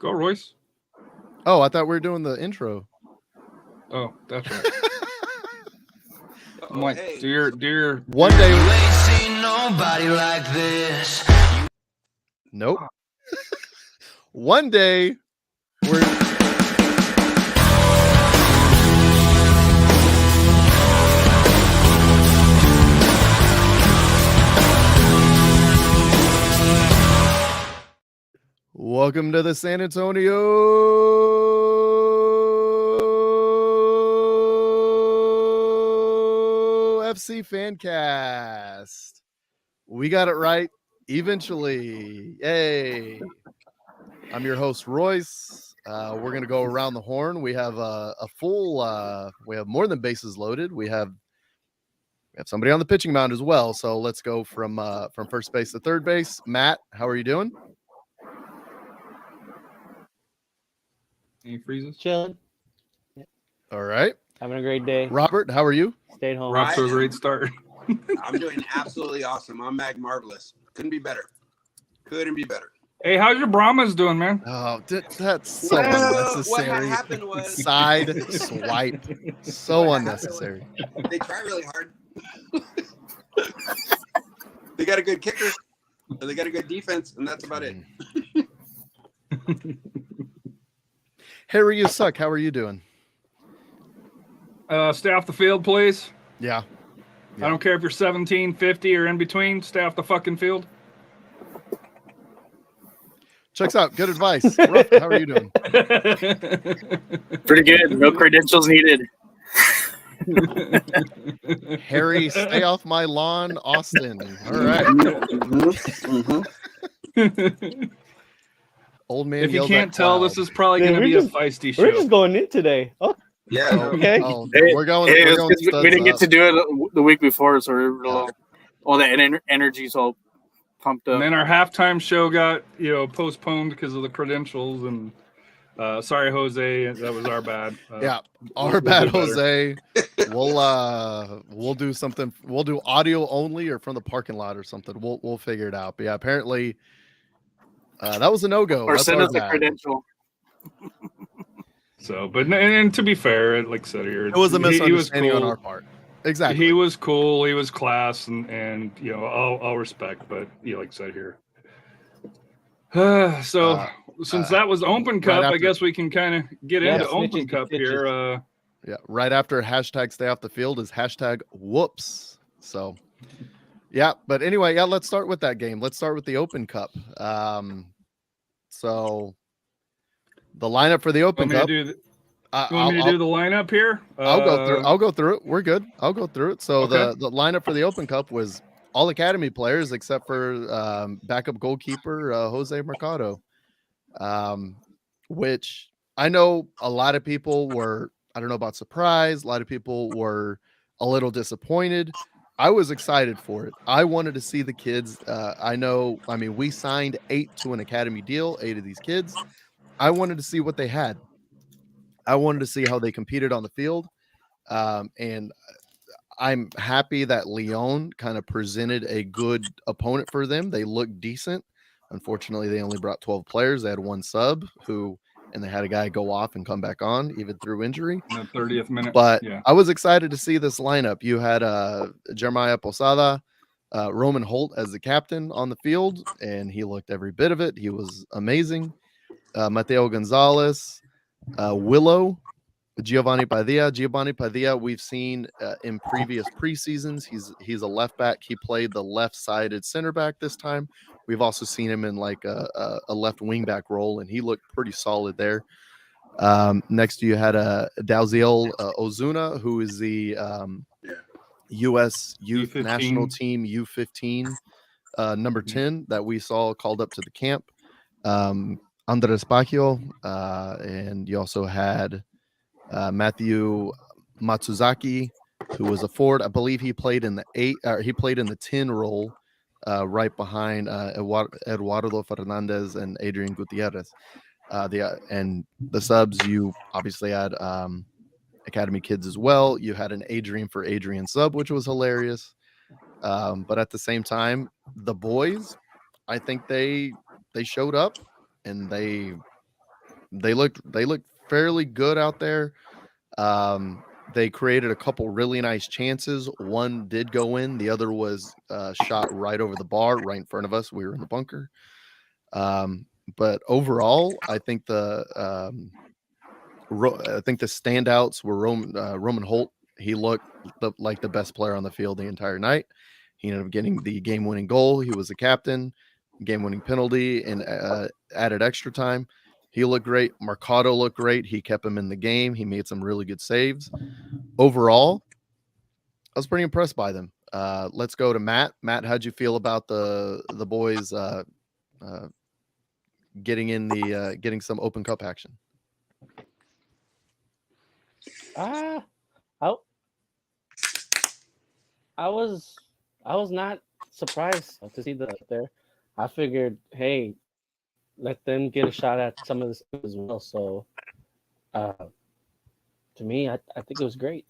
Go, Royce. Oh, I thought we were doing the intro. Oh, that's right. I'm like, hey. dear. One day. You ain't seen nobody like this. Nope. One day we're welcome to the San Antonio FC Fancast. We got it right eventually. Yay. I'm your host, Royce. We're going to go around the horn. We have a full, we have more than bases loaded. We have somebody on the pitching mound as well. So let's go from first base to third base. Matt, how are you doing? Any freezes? Chilling. All right. Having a great day. Robert, how are you? Stayed home. Rob to a great start. I'm doing absolutely awesome. I'm Mag Marvelous. Couldn't be better. Couldn't be better. Hey, how's your Brahmas doing, man? Oh, that's so Well, unnecessary. what happened was Side swipe. So What unnecessary. they try really hard. They got a good kicker. And they got a good defense, and that's about it. Harry, you suck. How are you doing? Stay off the field, please. Yeah. I don't care if you're 17, 50, or in between. Stay off the fucking field. Checks out. Good advice. Ruff, how are you doing? Pretty good. No credentials needed. Harry, stay off my lawn, Austin. All right. Old man. If you yells can't at tell, cloud. this is probably going to Dude, be we're a just- feisty show. We're just going in today. Oh, Yeah. okay. Oh, Hey, we're going. Hey, we're it's going 'cause we studs didn't get up. to do it the week before, so we're all that energy's all pumped And up. then our halftime show got postponed because of the credentials. And sorry, Jose, that was our bad. Yeah, our we'll bad, do better. Jose. We'll do something. We'll do audio only or from the parking lot or something. We'll figure it out. But yeah, apparently that was a no-go. Or That's send our us a bad. credential. So, but and to be fair, like I said here, It was a he was misunderstanding on cool. our part. Exactly. He was cool. He was class, and I'll respect. But like I said here. So since that was Open Cup, after- I guess we can kind of get Yeah, into snitches Open to Cup stitches. here. Yeah, right after hashtag stay off the field is hashtag whoops. So yeah, but anyway, yeah, let's start with that game. Let's start with the Open Cup. So the lineup for the Open Want me to Cup. do the, you want me to do the lineup here? I'll go through it. We're good. I'll go through it. So Okay. the lineup for the Open Cup was all academy players except for backup goalkeeper Jose Mercado, which I know a lot of people were, I don't know about surprised. A lot of people were a little disappointed. I was excited for it. I wanted to see the kids. We signed 8 to an academy deal, 8 of these kids. I wanted to see what they had. I wanted to see how they competed on the field. And I'm happy that Lyon kind of presented a good opponent for them. They looked decent. Unfortunately, they only brought 12 players. They had one sub and they had a guy go off and come back on, even through injury. In the 30th minute. But yeah. I was excited to see this lineup. You had Jeremiah Posada, Roman Holt as the captain on the field, and he looked every bit of it. He was amazing. Mateo Gonzalez, Willow, Giovanni Padilla, we've seen in previous preseasons. He's a left back. He played the left-sided center back this time. We've also seen him in like a left wing back role, and he looked pretty solid there. Next, you had Dalziel Ozuna, who is the U.S. Youth U15. National Team U15 number 10 that we saw called up to the camp. Andres Bacchio, and you also had Matthew Matsuzaki, who was a forward. I believe he played in the 8, or he played in the 10 role, right behind Eduardo Fernandez and Adrian Gutierrez. And the subs, you obviously had academy kids as well. You had an Adrian for Adrian sub, which was hilarious. But at the same time, the boys, I think they showed up and they they looked fairly good out there. They created a couple really nice chances. One did go in. The other was shot right over the bar, right in front of us. We were in the bunker. But overall, I think the standouts were Roman Holt. He looked like the best player on the field the entire night. He ended up getting the game-winning goal. He was the captain, game-winning penalty, and added extra time. He looked great. Mercado looked great. He kept him in the game. He made some really good saves. Overall, I was pretty impressed by them. Let's go to Matt. Matt, how'd you feel about the boys getting some Open Cup action? I was not surprised to see that there. I figured, hey, let them get a shot at some of this as well. So, to me, I think it was great.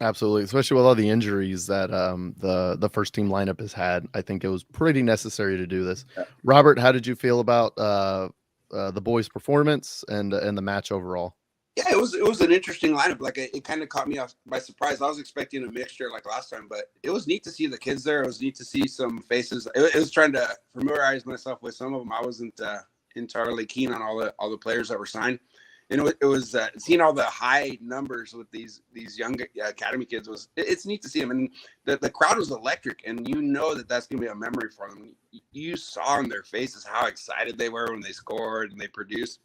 Absolutely, especially with all the injuries that the first team lineup has had. I think it was pretty necessary to do this. Robert, how did you feel about the boys' performance and the match overall? Yeah, it was an interesting lineup. Like it kind of caught me off by surprise. I was expecting a mixture like last time, but it was neat to see the kids there. It was neat to see some faces. It was trying to familiarize myself with some of them. I wasn't entirely keen on all the players that were signed, and it was seeing all the high numbers with these young academy kids it's neat to see them. And the crowd was electric, and you know that's gonna be a memory for them. You saw on their faces how excited they were when they scored and they produced.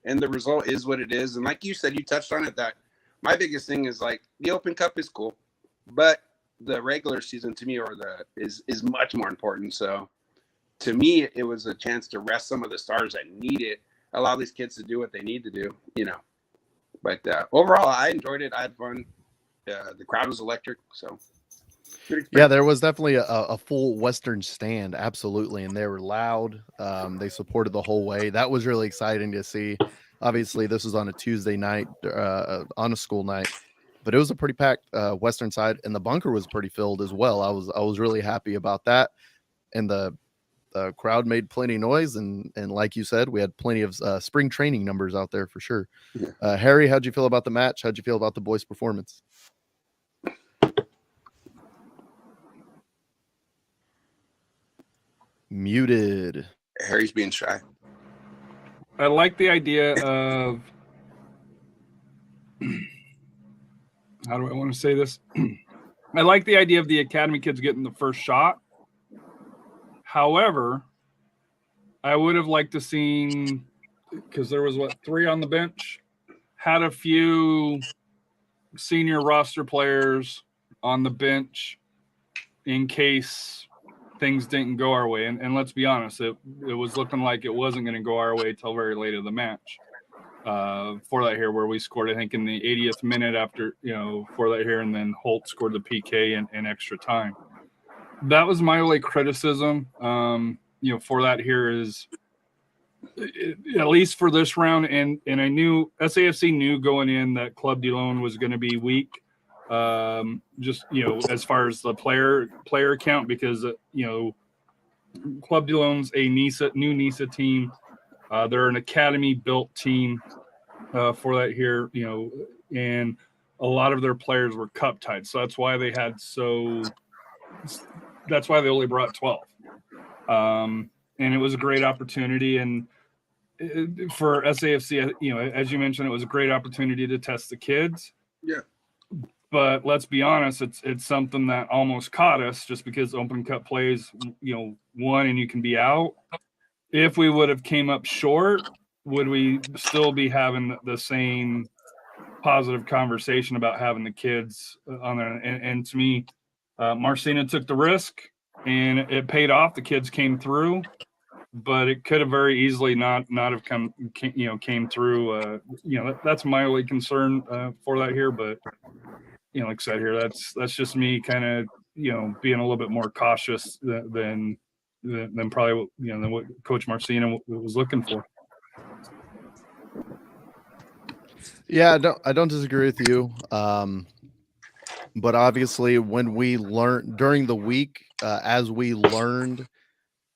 And the result is what it is. And like you said, you touched on it, that my biggest thing is like the Open Cup is cool, but the regular season to me is much more important. So to me, it was a chance to rest some of the stars that need it, allow these kids to do what they need to do, But overall, I enjoyed it. I had fun. The crowd was electric. So yeah, there was definitely a full Western stand. Absolutely. And they were loud. They supported the whole way. That was really exciting to see. Obviously, this was on a Tuesday night, on a school night, but it was a pretty packed Western side, and the bunker was pretty filled as well. I was really happy about that. And the crowd made plenty of noise. And like you said, we had plenty of spring training numbers out there for sure. Yeah. Harry, how'd you feel about the match? How'd you feel about the boys' performance? Muted. Harry's being shy. I like the idea of how do I want to say this? I like the idea of the academy kids getting the first shot. However, I would have liked to seen, because there was 3 on the bench, had a few senior roster players on the bench in case things didn't go our way. And let's be honest, it was looking like it wasn't going to go our way till very late in the match. For that here, where we scored, I think, in the 80th minute after, for that here, and then Holt scored the PK in extra time. That was my only criticism, for that here is, at least for this round, and I knew SAFC knew going in that Club Lyon was going to be weak, just as far as the player count, because Club Lyon's a new NISA team. They're an academy built team for that here, and a lot of their players were cup tied, so that's why they only brought 12. And it was a great opportunity, and for SAFC, as you mentioned, it was a great opportunity to test the kids. Yeah. But let's be honest, it's something that almost caught us, just because Open Cup plays, 1 and you can be out. If we would have came up short, would we still be having the same positive conversation about having the kids on there? And to me, Marcina took the risk, and it paid off. The kids came through, but it could have very easily not have came through. That's my only concern for that here. But like I said here, that's just me kind of being a little bit more cautious than probably than what Coach Marcina was looking for. Yeah, I don't disagree with you. But obviously, when we learned during the week, as we learned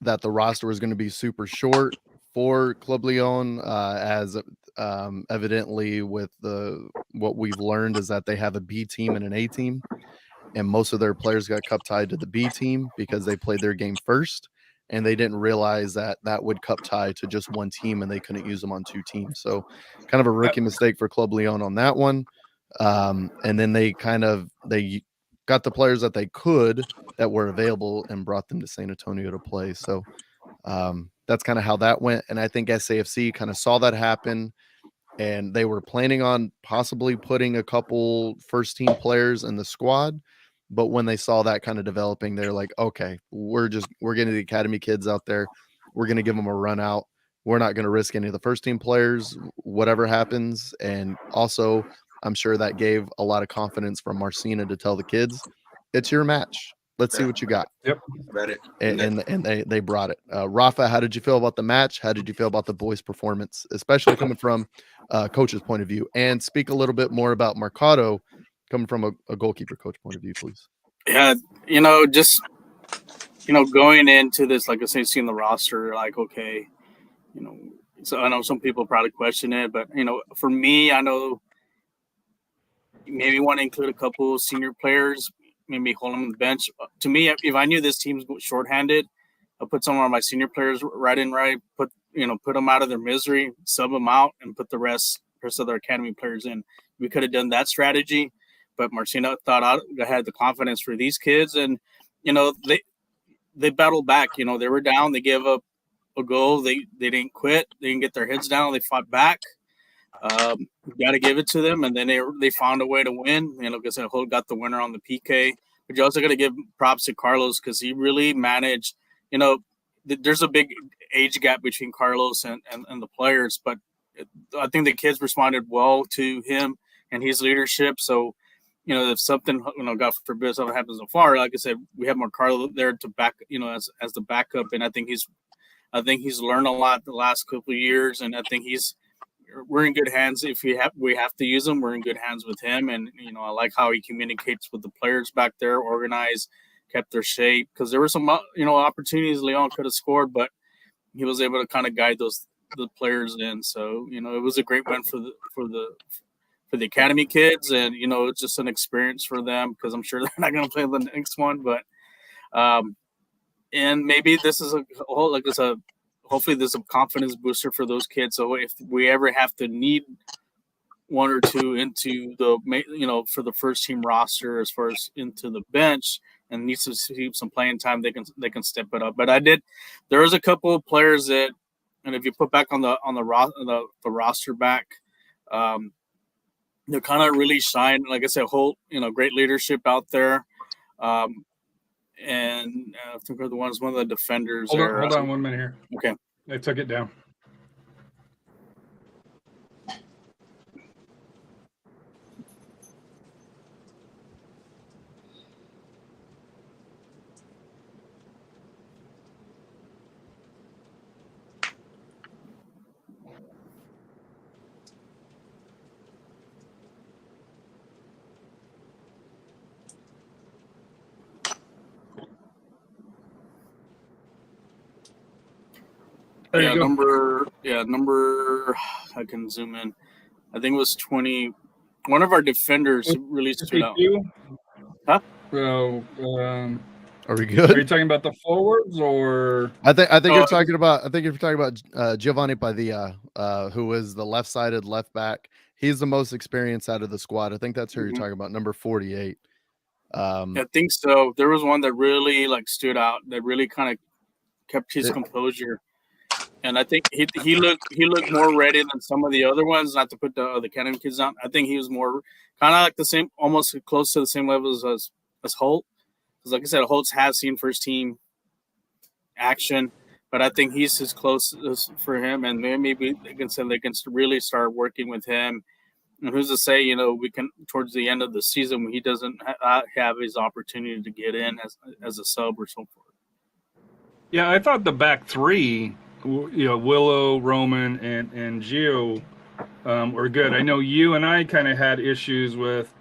that the roster was going to be super short, for Club Lyon, as evidently with what we've learned is that they have a B team and an A team, and most of their players got cup tied to the B team because they played their game first, and they didn't realize that would cup tie to just one team and they couldn't use them on two teams. So kind of a rookie mistake for Club Lyon on that one. And then they got the players that they could that were available and brought them to San Antonio to play. So that's kind of how that went. And I think SAFC kind of saw that happen, and they were planning on possibly putting a couple first team players in the squad. But when they saw that kind of developing, they're like, okay, we're getting the academy kids out there. We're going to give them a run out. We're not going to risk any of the first team players, whatever happens. And also, I'm sure that gave a lot of confidence from Marcina to tell the kids, it's your match. Let's see what you got. Yep. Read it. And they brought it. Rafa, how did you feel about the match? How did you feel about the boys' performance, especially coming from coach's point of view? And speak a little bit more about Mercado coming from a goalkeeper coach point of view, please. Yeah, just going into this, like I say, seeing the roster, like, okay, so I know some people probably question it, but for me, I know maybe want to include a couple of senior players, maybe hold them on the bench. To me, if I knew this team's shorthanded, I'll put some of my senior players put them out of their misery, sub them out, and put the rest of their academy players in. We could have done that strategy, but Marcina thought I had the confidence for these kids, and they battled back. They were down, they gave up a goal, they didn't quit, they didn't get their heads down, they fought back. Got to give it to them, and then they found a way to win. Like I said, Holt got the winner on the PK, but you also got to give props to Carlos because he really managed. There's a big age gap between Carlos and the players, but I think the kids responded well to him and his leadership. So, if something, God forbid, something happens so far, like I said, we have Carlos there to back, as the backup, and I think he's learned a lot the last couple of years, and I think we're in good hands. If we have to use him, we're in good hands with him. And, I like how he communicates with the players back there, organized, kept their shape. Because there were some, opportunities Lyon could have scored, but he was able to kind of guide the players in. So, it was a great win for the academy kids. And, it's just an experience for them because I'm sure they're not going to play the next one. But, and maybe this is hopefully there's a confidence booster for those kids. So if we ever have to need one or two into the, for the first team roster, as far as into the bench and needs to see some playing time, they can step it up. But there was a couple of players that, and if you put back on the roster back, they're kind of really shine. Like I said, Holt, great leadership out there. And I think they're one of the defenders. Hold on 1 minute here. Okay. I took it down. Number I can zoom in. I think it was 20. One of our defenders really stood out. Huh? So, are we good? Are you talking about the forwards or? I think you're talking about Giovanni Padilla, who is the left-sided left back. He's the most experienced out of the squad. I think that's who you're talking about, number 48. I think so. There was one that really stood out, that really kind of kept his composure. And I think he looked more ready than some of the other ones. Not to put the academy kids down. I think he was more kind of like the same, almost close to the same levels as Holt. Because like I said, Holtz has seen first team action, but I think he's as close as for him. And maybe they can really start working with him. And who's to say, we can towards the end of the season when he doesn't have his opportunity to get in as a sub or so forth. Yeah, I thought the back three, Willow, Roman, and Gio were good. I know you and I kind of had issues with,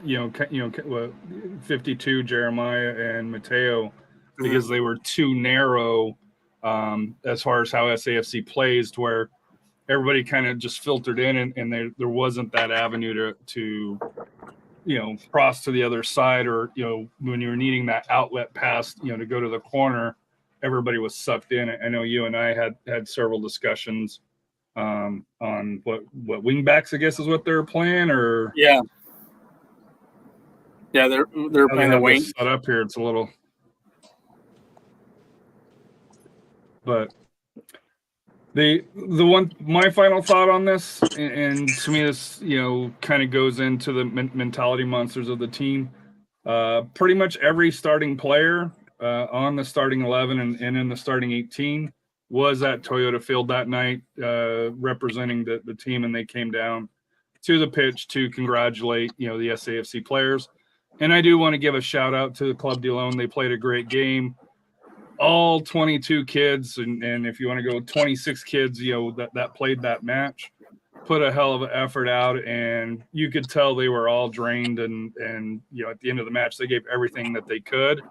52 Jeremiah and Mateo because they were too narrow as far as how SAFC plays, to where everybody kind of just filtered in, and there wasn't that avenue to cross to the other side, or when you're needing that outlet pass, to go to the corner, everybody was sucked in. I know you and I had several discussions on what wing backs, I guess, is what they're playing, or Yeah, they're how playing the wing. set up here. It's a little, but my final thought on this, and to me this kind of goes into the mentality monsters of the team. Pretty much every starting player on the starting 11 and in the starting 18 was at Toyota Field that night, representing the team, and they came down to the pitch to congratulate the SAFC players. And I do want to give a shout out to the Club de Lyon. They played a great game. All 22 kids, and if you want to go 26 kids, that played that match, put a hell of an effort out, and you could tell they were all drained, and at the end of the match, they gave everything that they could,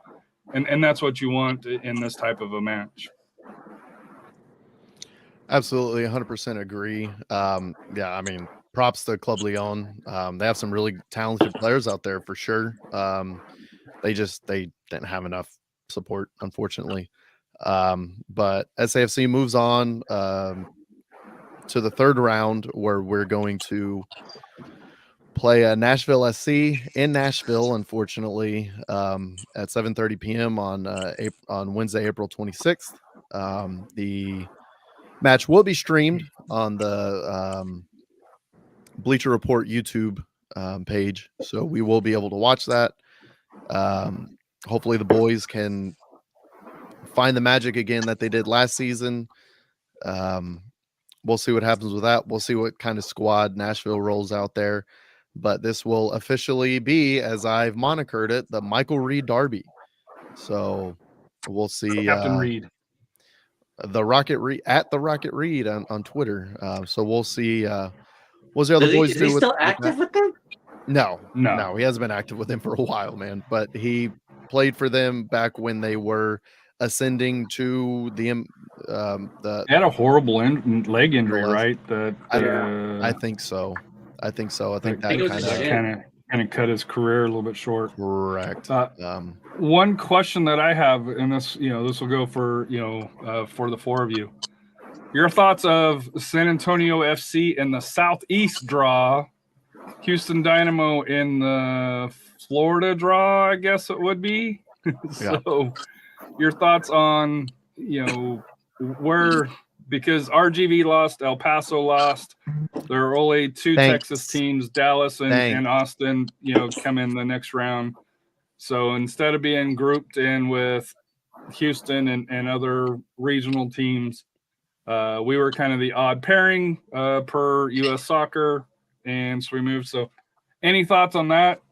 and that's what you want in this type of a match. Absolutely, 100% agree. Yeah, I mean, props to Club Lyon. They have some really talented players out there for sure. They didn't have enough support, unfortunately. But SAFC moves on to the third round, where we're going to play Nashville SC in Nashville, unfortunately, at 7:30 p.m. on Wednesday, April 26th. The match will be streamed on the Bleacher Report YouTube page, so we will be able to watch that. Hopefully the boys can find the magic again that they did last season. We'll see what happens with that. We'll see what kind of squad Nashville rolls out there. But this will officially be, as I've monikered it, the Michael Reed Derby. So we'll see. Captain Reed. The Rocket Reed at the Rocket Reed on Twitter. So we'll see. We'll see how the boys do. Is he still active with them? No, he hasn't been active with them for a while, man. But he played for them back when they were ascending to the. They had a horrible leg injury, right? I think so. I think that kind of cut his career a little bit short. Correct. One question that I have, and this will go for the four of you. Your thoughts of San Antonio FC in the Southeast draw, Houston Dynamo in the Florida draw, I guess it would be. So your thoughts on where, because RGV lost, El Paso lost. There are only two Texas teams, Dallas and Austin, come in the next round. So instead of being grouped in with Houston and other regional teams, we were kind of the odd pairing per U.S. Soccer, and so we moved. So any thoughts on that?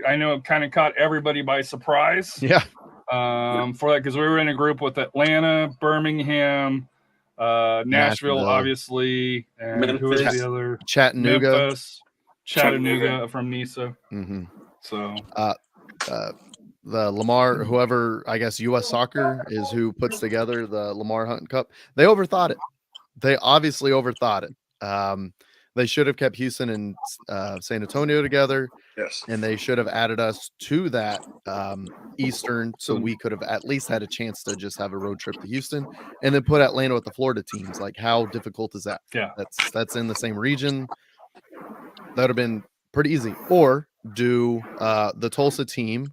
I know it kind of caught everybody by surprise. Yeah. For that, because we were in a group with Atlanta, Birmingham, Nashville, obviously, and Memphis. Who was the other? Chattanooga. Memphis, Chattanooga from NISA. Mm-hmm. So the Lamar, whoever, I guess U.S. Soccer is who puts together the Lamar Hutton Cup. They overthought it. They obviously overthought it. They should have kept Houston and San Antonio together. Yes. And they should have added us to that Eastern, so we could have at least had a chance to just have a road trip to Houston, and then put Atlanta with the Florida teams. Like, how difficult is that? Yeah. That's in the same region. That would have been pretty easy. Or do the Tulsa team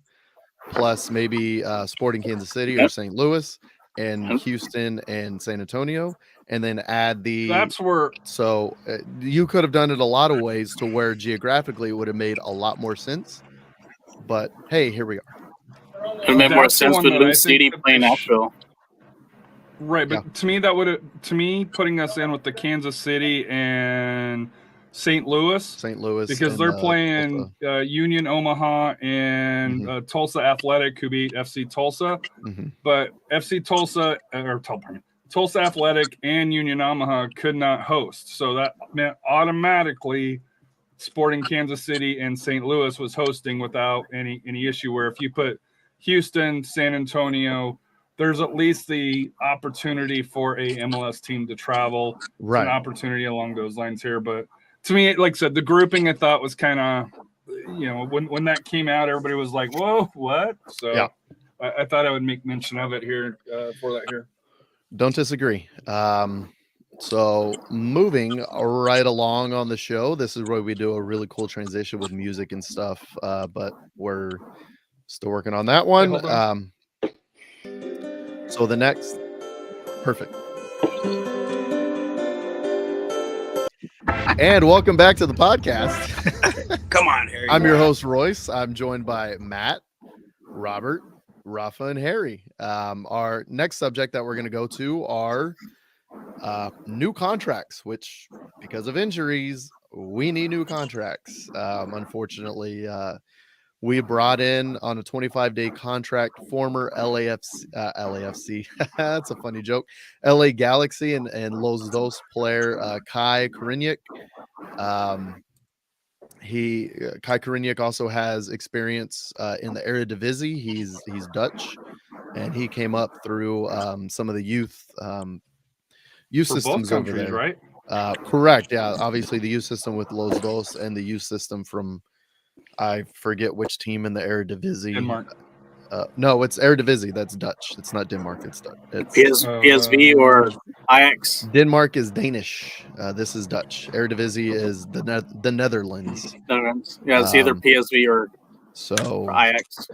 plus maybe Sporting Kansas City or St. Louis, and Houston and San Antonio, and then add the. That's where. So you could have done it a lot of ways to where geographically it would have made a lot more sense. But hey, here we are. It would make more sense with Lou City playing Nashville. Right, but to me, putting us in with the Kansas City and St. Louis, because they're playing Union Omaha and Tulsa Athletic, who beat FC Tulsa. But FC Tulsa Tulsa Athletic and Union Omaha could not host, so that meant automatically Sporting Kansas City and St. Louis was hosting without any issue. Where if you put Houston, San Antonio, there's at least the opportunity for a MLS team to travel. It's Right. an opportunity along those lines here. But to me, like I said, the grouping I thought was kind of, when that came out, everybody was like, whoa, what? So Yeah. I thought I would make mention of it here for that here. Don't disagree. So moving right along on the show, this is where we do a really cool transition with music and stuff, but we're still working on that one. hold on. So the next, perfect. And welcome back to the podcast. Come on, Harry. I'm your host, Royce. I'm joined by Matt, Robert, Rafa, and Harry. Our next subject that we're going to go to are new contracts, which because of injuries, we need new contracts. Unfortunately, we brought in on a 25-day contract former LAFC. That's a funny joke. LA Galaxy and Los Dos player Kai Koreniuk. Kai Koreniuk also has experience in the Eredivisie. He's Dutch, and he came up through some of the youth For systems both over countries, there. right? Correct. Yeah, obviously the youth system with Los Dos and the youth system from I forget which team in the Eredivisie. Denmark. No, it's Eredivisie. That's Dutch. It's not Denmark. It's Dutch. It's PSV or Ajax. Denmark is Danish. This is Dutch. Eredivisie is the Netherlands. Yeah, it's either PSV or Ajax.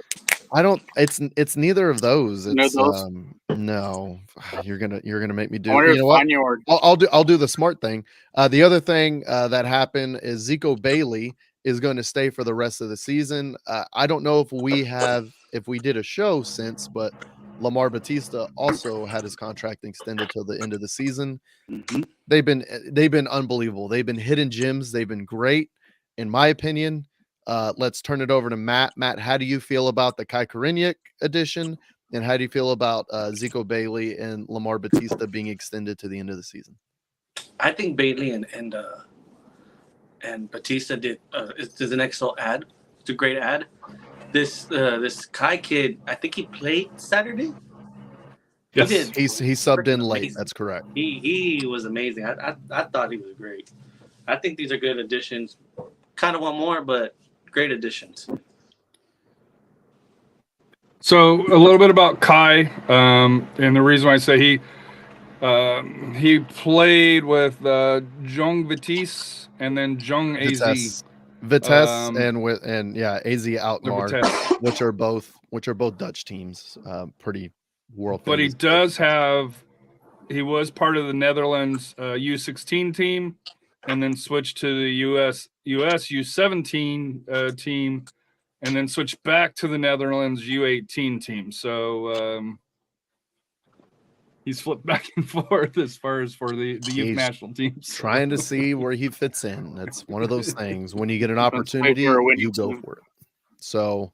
I don't. It's neither of those. It's those? no. You're gonna make me do. I wonder You know what? your... I'll do the smart thing. The other thing that happened is Zico Bailey is going to stay for the rest of the season. I don't know if we did a show since, but Lamar Batista also had his contract extended till the end of the season. Mm-hmm. They've been unbelievable. They've been hidden gems. They've been great, in my opinion. Let's turn it over to Matt. Matt, how do you feel about the Kai Koreniuk addition, and how do you feel about Zico Bailey and Lamar Batista being extended to the end of the season? I think Bailey and Batista is an excellent ad. It's a great ad. This Kai kid, I think he played Saturday. Yes, he subbed in late. Amazing. That's correct. He was amazing. I thought he was great. I think these are good additions. Kind of want more, but great additions. So a little bit about Kai, and the reason why I say he played with Jong Vitesse and then Jong AZ. Vitesse and AZ Alkmaar, Vitesse. which are both Dutch teams, pretty world famous. But he was part of the Netherlands U16 team, and then switched to the US U17 team, and then switched back to the Netherlands U18 team. So he's flipped back and forth as far as for the youth national teams. Trying to see where he fits in. That's one of those things. When you get an opportunity, you go for it. So,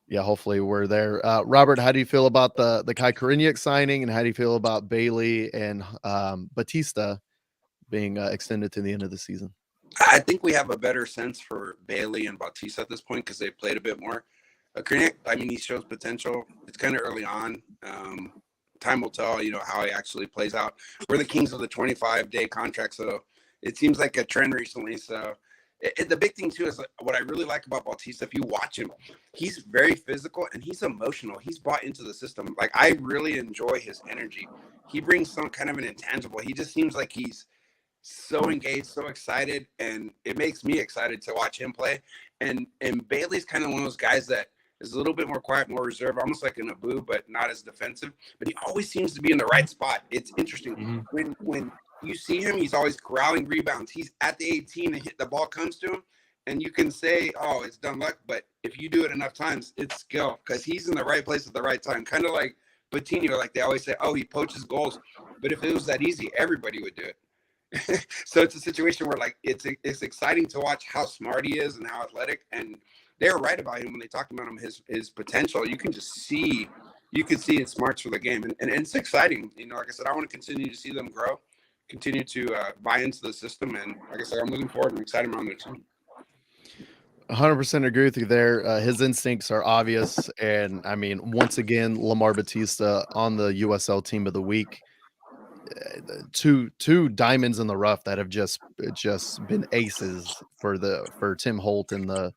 yeah, hopefully we're there. Robert, how do you feel about the Kai Koreniuk signing, and how do you feel about Bailey and Batista being extended to the end of the season? I think we have a better sense for Bailey and Bautista at this point because they played a bit more. Koreniuk, he shows potential. It's kind of early on. Time will tell, how he actually plays out. We're the kings of the 25-day contract, so it seems like a trend recently. So the big thing, too, is what I really like about Bautista. If you watch him, he's very physical and he's emotional. He's bought into the system. I really enjoy his energy. He brings some kind of an intangible. He just seems like he's so engaged, so excited, and it makes me excited to watch him play. And Bailey's kind of one of those guys that is a little bit more quiet, more reserved, almost like an Abu, but not as defensive. But he always seems to be in the right spot. It's interesting. Mm-hmm. When you see him, he's always corralling rebounds. He's at the 18 and the ball comes to him, and you can say, oh, it's dumb luck. But if you do it enough times, it's skill because he's in the right place at the right time. Kind of like Patino, like they always say, oh, he poaches goals. But if it was that easy, everybody would do it. So it's a situation where it's exciting to watch how smart he is and how athletic, and they're right about him when they talked about him, his potential. You can just see, his smarts for the game, and it's exciting. Like I said, I want to continue to see them grow, continue to buy into the system, and like I said, I'm looking forward and excited around their team. 100% agree with you there. His instincts are obvious, and I mean, once again, Lamar Batista on the USL Team of the Week. Two diamonds in the rough that have just been aces for Tim Holt in the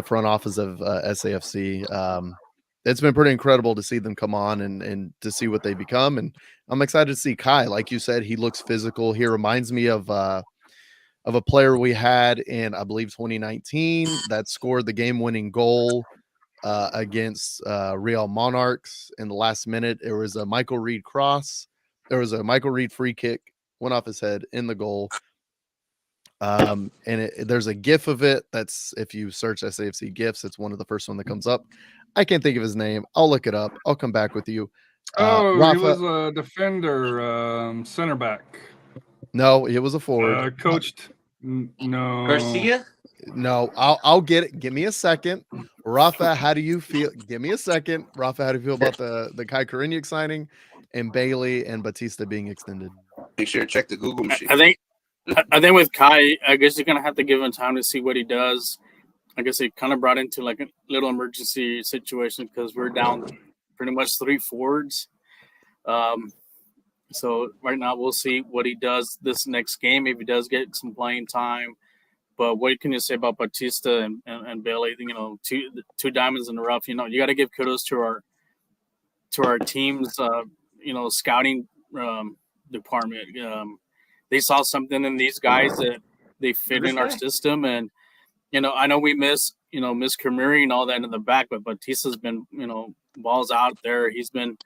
front office of SAFC. It's been pretty incredible to see them come on and to see what they become, and I'm excited to see Kai. Like you said, he looks physical. He reminds me of a player we had in, I believe, 2019 that scored the game-winning goal against Real Monarchs in the last minute. It was a Michael Reed cross. There was a Michael Reed free kick, went off his head in the goal. And there's a GIF of it. That's, if you search SAFC GIFs, it's one of the first one that comes up. I can't think of his name. I'll look it up. I'll come back with you. He Rafa, was a defender, center back. No, it was a forward. Coached. No. Garcia? No, I'll get it. Give me a second. Rafa, how do you feel? Give me a second. Rafa, how do you feel about the Kai Koreniuk signing and Bailey and Batista being extended? Make sure to check the Google machine. I think with Kai, I guess you're gonna have to give him time to see what he does. I guess he kind of brought into like a little emergency situation because we're down pretty much 3 forwards. So right now we'll see what he does this next game, if he does get some playing time. But what can you say about Batista and Bailey? You know, two diamonds in the rough. You know, you got to give kudos to our team's scouting department. They saw something in these guys that they fit in our system, and I know we miss Kamiri and all that in the back, but Batista's been balls out there. He's been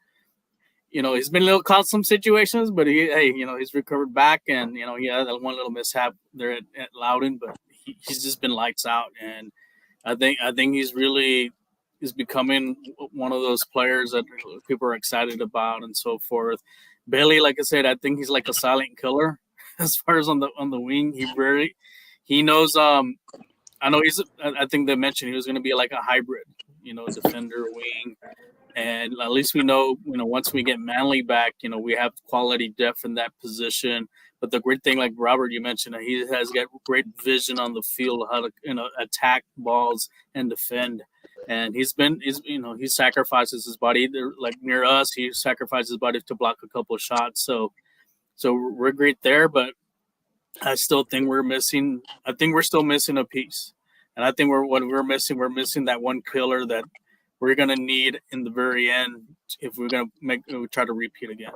a little caught some situations, but he's recovered back, and he had that one little mishap there at Loudoun, but he's just been lights out, and I think he's becoming one of those players that people are excited about and so forth. Bailey, like I said, I think he's like a silent killer as far as on the wing. He knows. I know I think they mentioned he was going to be like a hybrid, defender wing. And at least we know, once we get Manley back, we have quality depth in that position. But the great thing, like Robert, you mentioned, he has got great vision on the field, how to, attack balls and defend. And he sacrifices his body. Like near us, he sacrifices his body to block a couple of shots. So we're great there, but I still think we're missing. I think we're still missing a piece. And I think we're missing that one killer that we're going to need in the very end if we're going to try to repeat again.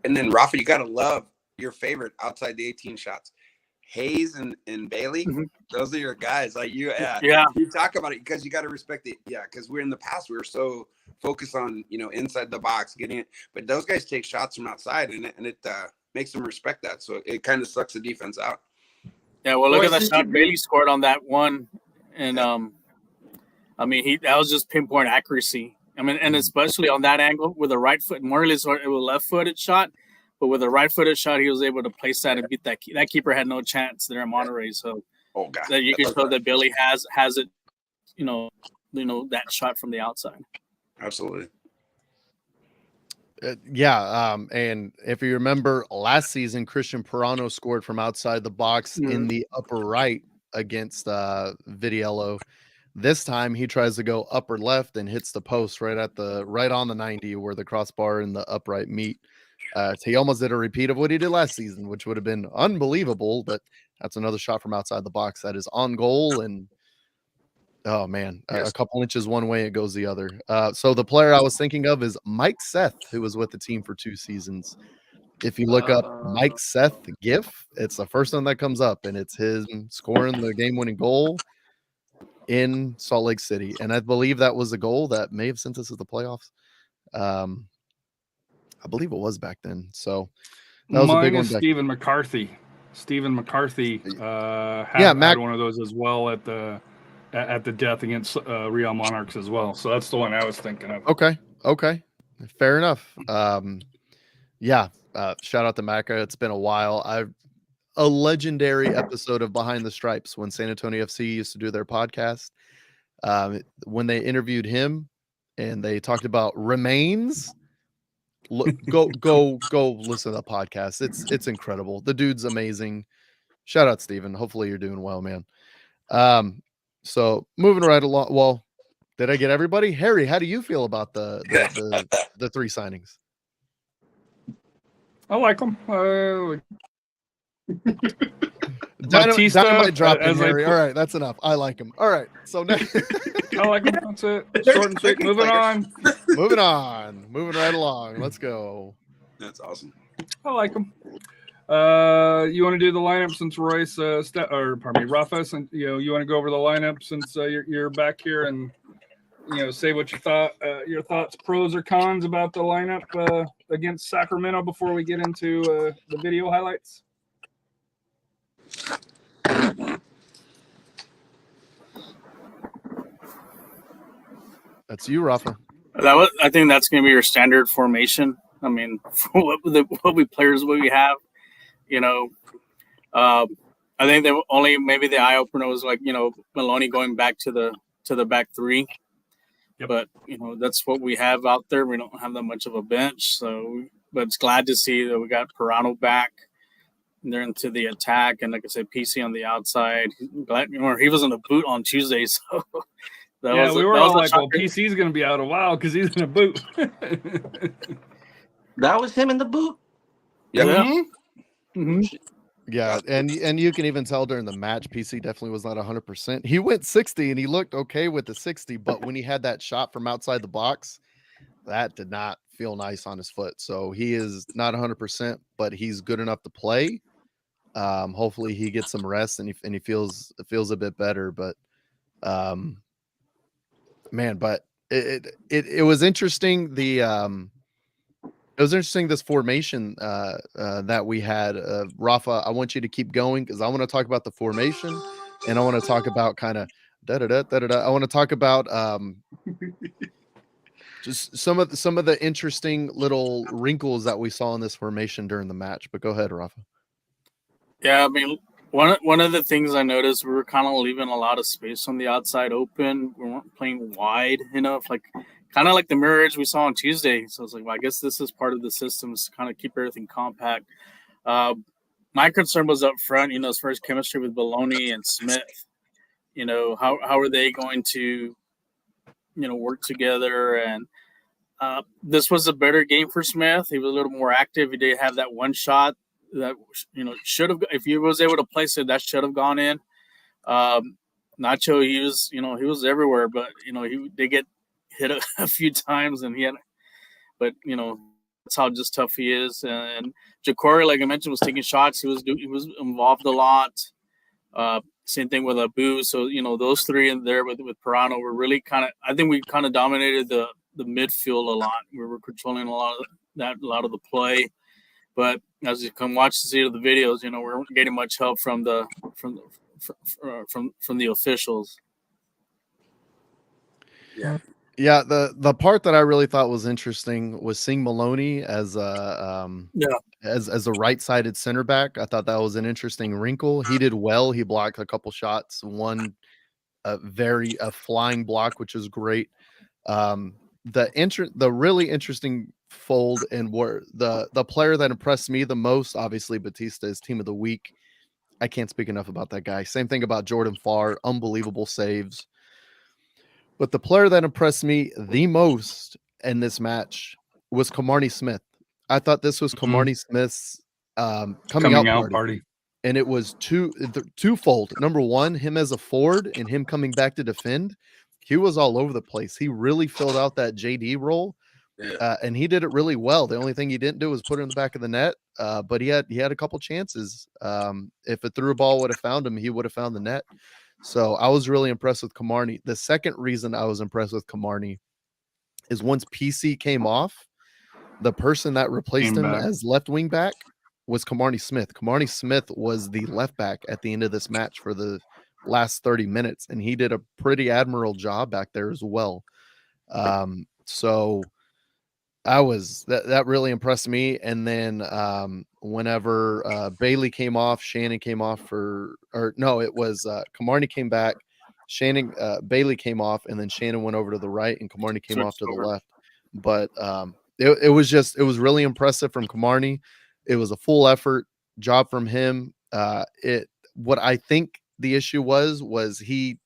And then, Rafa, you got to love your favorite outside the 18 shots. Hayes and Bailey, those are your guys. Like you talk about it because you got to respect it. Yeah, because we're in the past, we were so focused on, inside the box, getting it. But those guys take shots from outside, and it makes them respect that. So it kind of sucks the defense out. Yeah, well, look at the shot Bailey scored on that one. And, that was just pinpoint accuracy. And especially on that angle with the right foot, more or less with a left-footed shot, but with a right-footed shot, he was able to place that and beat that. That keeper had no chance there in Monterey. So that you can show that Billy has it, that shot from the outside. Absolutely. And if you remember last season, Christian Pirano scored from outside the box in the upper right against Vidiello. This time he tries to go upper left and hits the post right on the 90 where the crossbar and the upright meet. So he almost did a repeat of what he did last season, which would have been unbelievable, but that's another shot from outside the box that is on goal. And oh man, a couple inches one way, it goes the other. So the player I was thinking of is Mike Seth, who was with the team for 2 seasons. If you look up Mike Seth GIF, it's the first one that comes up, and it's him scoring the game-winning goal in Salt Lake City. And I believe that was a goal that may have sent us to the playoffs. I believe it was back then. So that was a big one. Stephen McCarthy. Stephen McCarthy had one of those as well at the death against Real Monarchs as well. So that's the one I was thinking of. Okay. Fair enough. Shout out to Macca. It's been a while. A legendary episode of Behind the Stripes when San Antonio FC used to do their podcast. When they interviewed him and they talked about remains. Go listen to the podcast. It's incredible. The dude's amazing. Shout out, Steven. Hopefully you're doing well, man. So moving right along. Well, did I get everybody? Harry, how do you feel about the three signings? I like them. Batista, Dynamite dropped in, as I Harry. put- All right, that's enough. I like him. All right, so now I like them. That's it. Short and sweet. Moving on. moving right along. Let's go. That's awesome. I like them. You want to do the lineup since Royce, Rafa, since you want to go over the lineup since you're back here and say what you thought, your thoughts, pros or cons about the lineup against Sacramento before we get into the video highlights. That's you, Rafa. I think that's going to be your standard formation. I mean, for what we have, I think that only maybe the eye opener was like Maloney going back to the back three. Yep. But that's what we have out there. We don't have that much of a bench, but it's glad to see that we got Pirano back. They're into the attack, and like I said, PC on the outside. Glad he was in the boot on Tuesday, so we were all like, "Well, PC's going to be out a while because he's in a boot." That was him in the boot. Yeah. Mm-hmm. Yeah, and you can even tell during the match, PC definitely was not 100%. He went 60, and he looked okay with the 60, but when he had that shot from outside the box, that did not feel nice on his foot. So he is not 100%, but he's good enough to play. Hopefully he gets some rest and he feels a bit better. But man, but it was interesting. It was interesting, this formation that we had. Rafa, I want you to keep going because I want to talk about the formation, and I want to talk about kind of I want to talk about just some of the interesting little wrinkles that we saw in this formation during the match. But go ahead, Rafa. Yeah, I mean, one of the things I noticed, we were kind of leaving a lot of space on the outside open. We weren't playing wide enough, kind of like the mirror edge we saw on Tuesday. So I was like, well, I guess this is part of the system, is to kind of keep everything compact. My concern was up front, as far as chemistry with Maloney and Smith. How are they going to, work together? And this was a better game for Smith. He was a little more active. He did have that one shot that, should have, if he was able to place it, that should have gone in. Nacho, he was everywhere, but, he did get hit a few times, and but that's how just tough he is. And Jacori, like I mentioned, was taking shots. He was involved a lot. Same thing with Abu. So those three in there with Pirano were really I think we kind of dominated the midfield a lot. We were controlling a lot of the play. But as you can watch the videos, we weren't getting much help from the officials. Yeah. Yeah, the part that I really thought was interesting was seeing Maloney as a right-sided center back. I thought that was an interesting wrinkle. He did well. He blocked a couple shots, one a flying block, which is great. The really interesting fold, and where the player that impressed me the most, obviously Batista is team of the week. I can't speak enough about that guy. Same thing about Jordan Farr, unbelievable saves. But the player that impressed me the most in this match was Kamarni Smith. I thought this was Kamarni Smith's coming out party. And it was twofold. Number one, him as a forward and him coming back to defend. He was all over the place. He really filled out that JD role, and he did it really well. The only thing he didn't do was put it in the back of the net, but he had a couple chances. If a through ball would have found him, he would have found the net. So I was really impressed with Kamarni. The second reason I was impressed with Kamarni is once PC came off, the person that replaced him as left wing back was Kamarni Smith. Kamarni Smith was the left back at the end of this match for the last 30 minutes, and he did a pretty admirable job back there as well. So that really impressed me. And then whenever Bailey came off, Shannon came off Kamarni came back, Bailey came off, and then Shannon went over to the right and Kamarni came off to the left. But it was really impressive from Kamarni. It was a full effort job from him. What I think the issue was he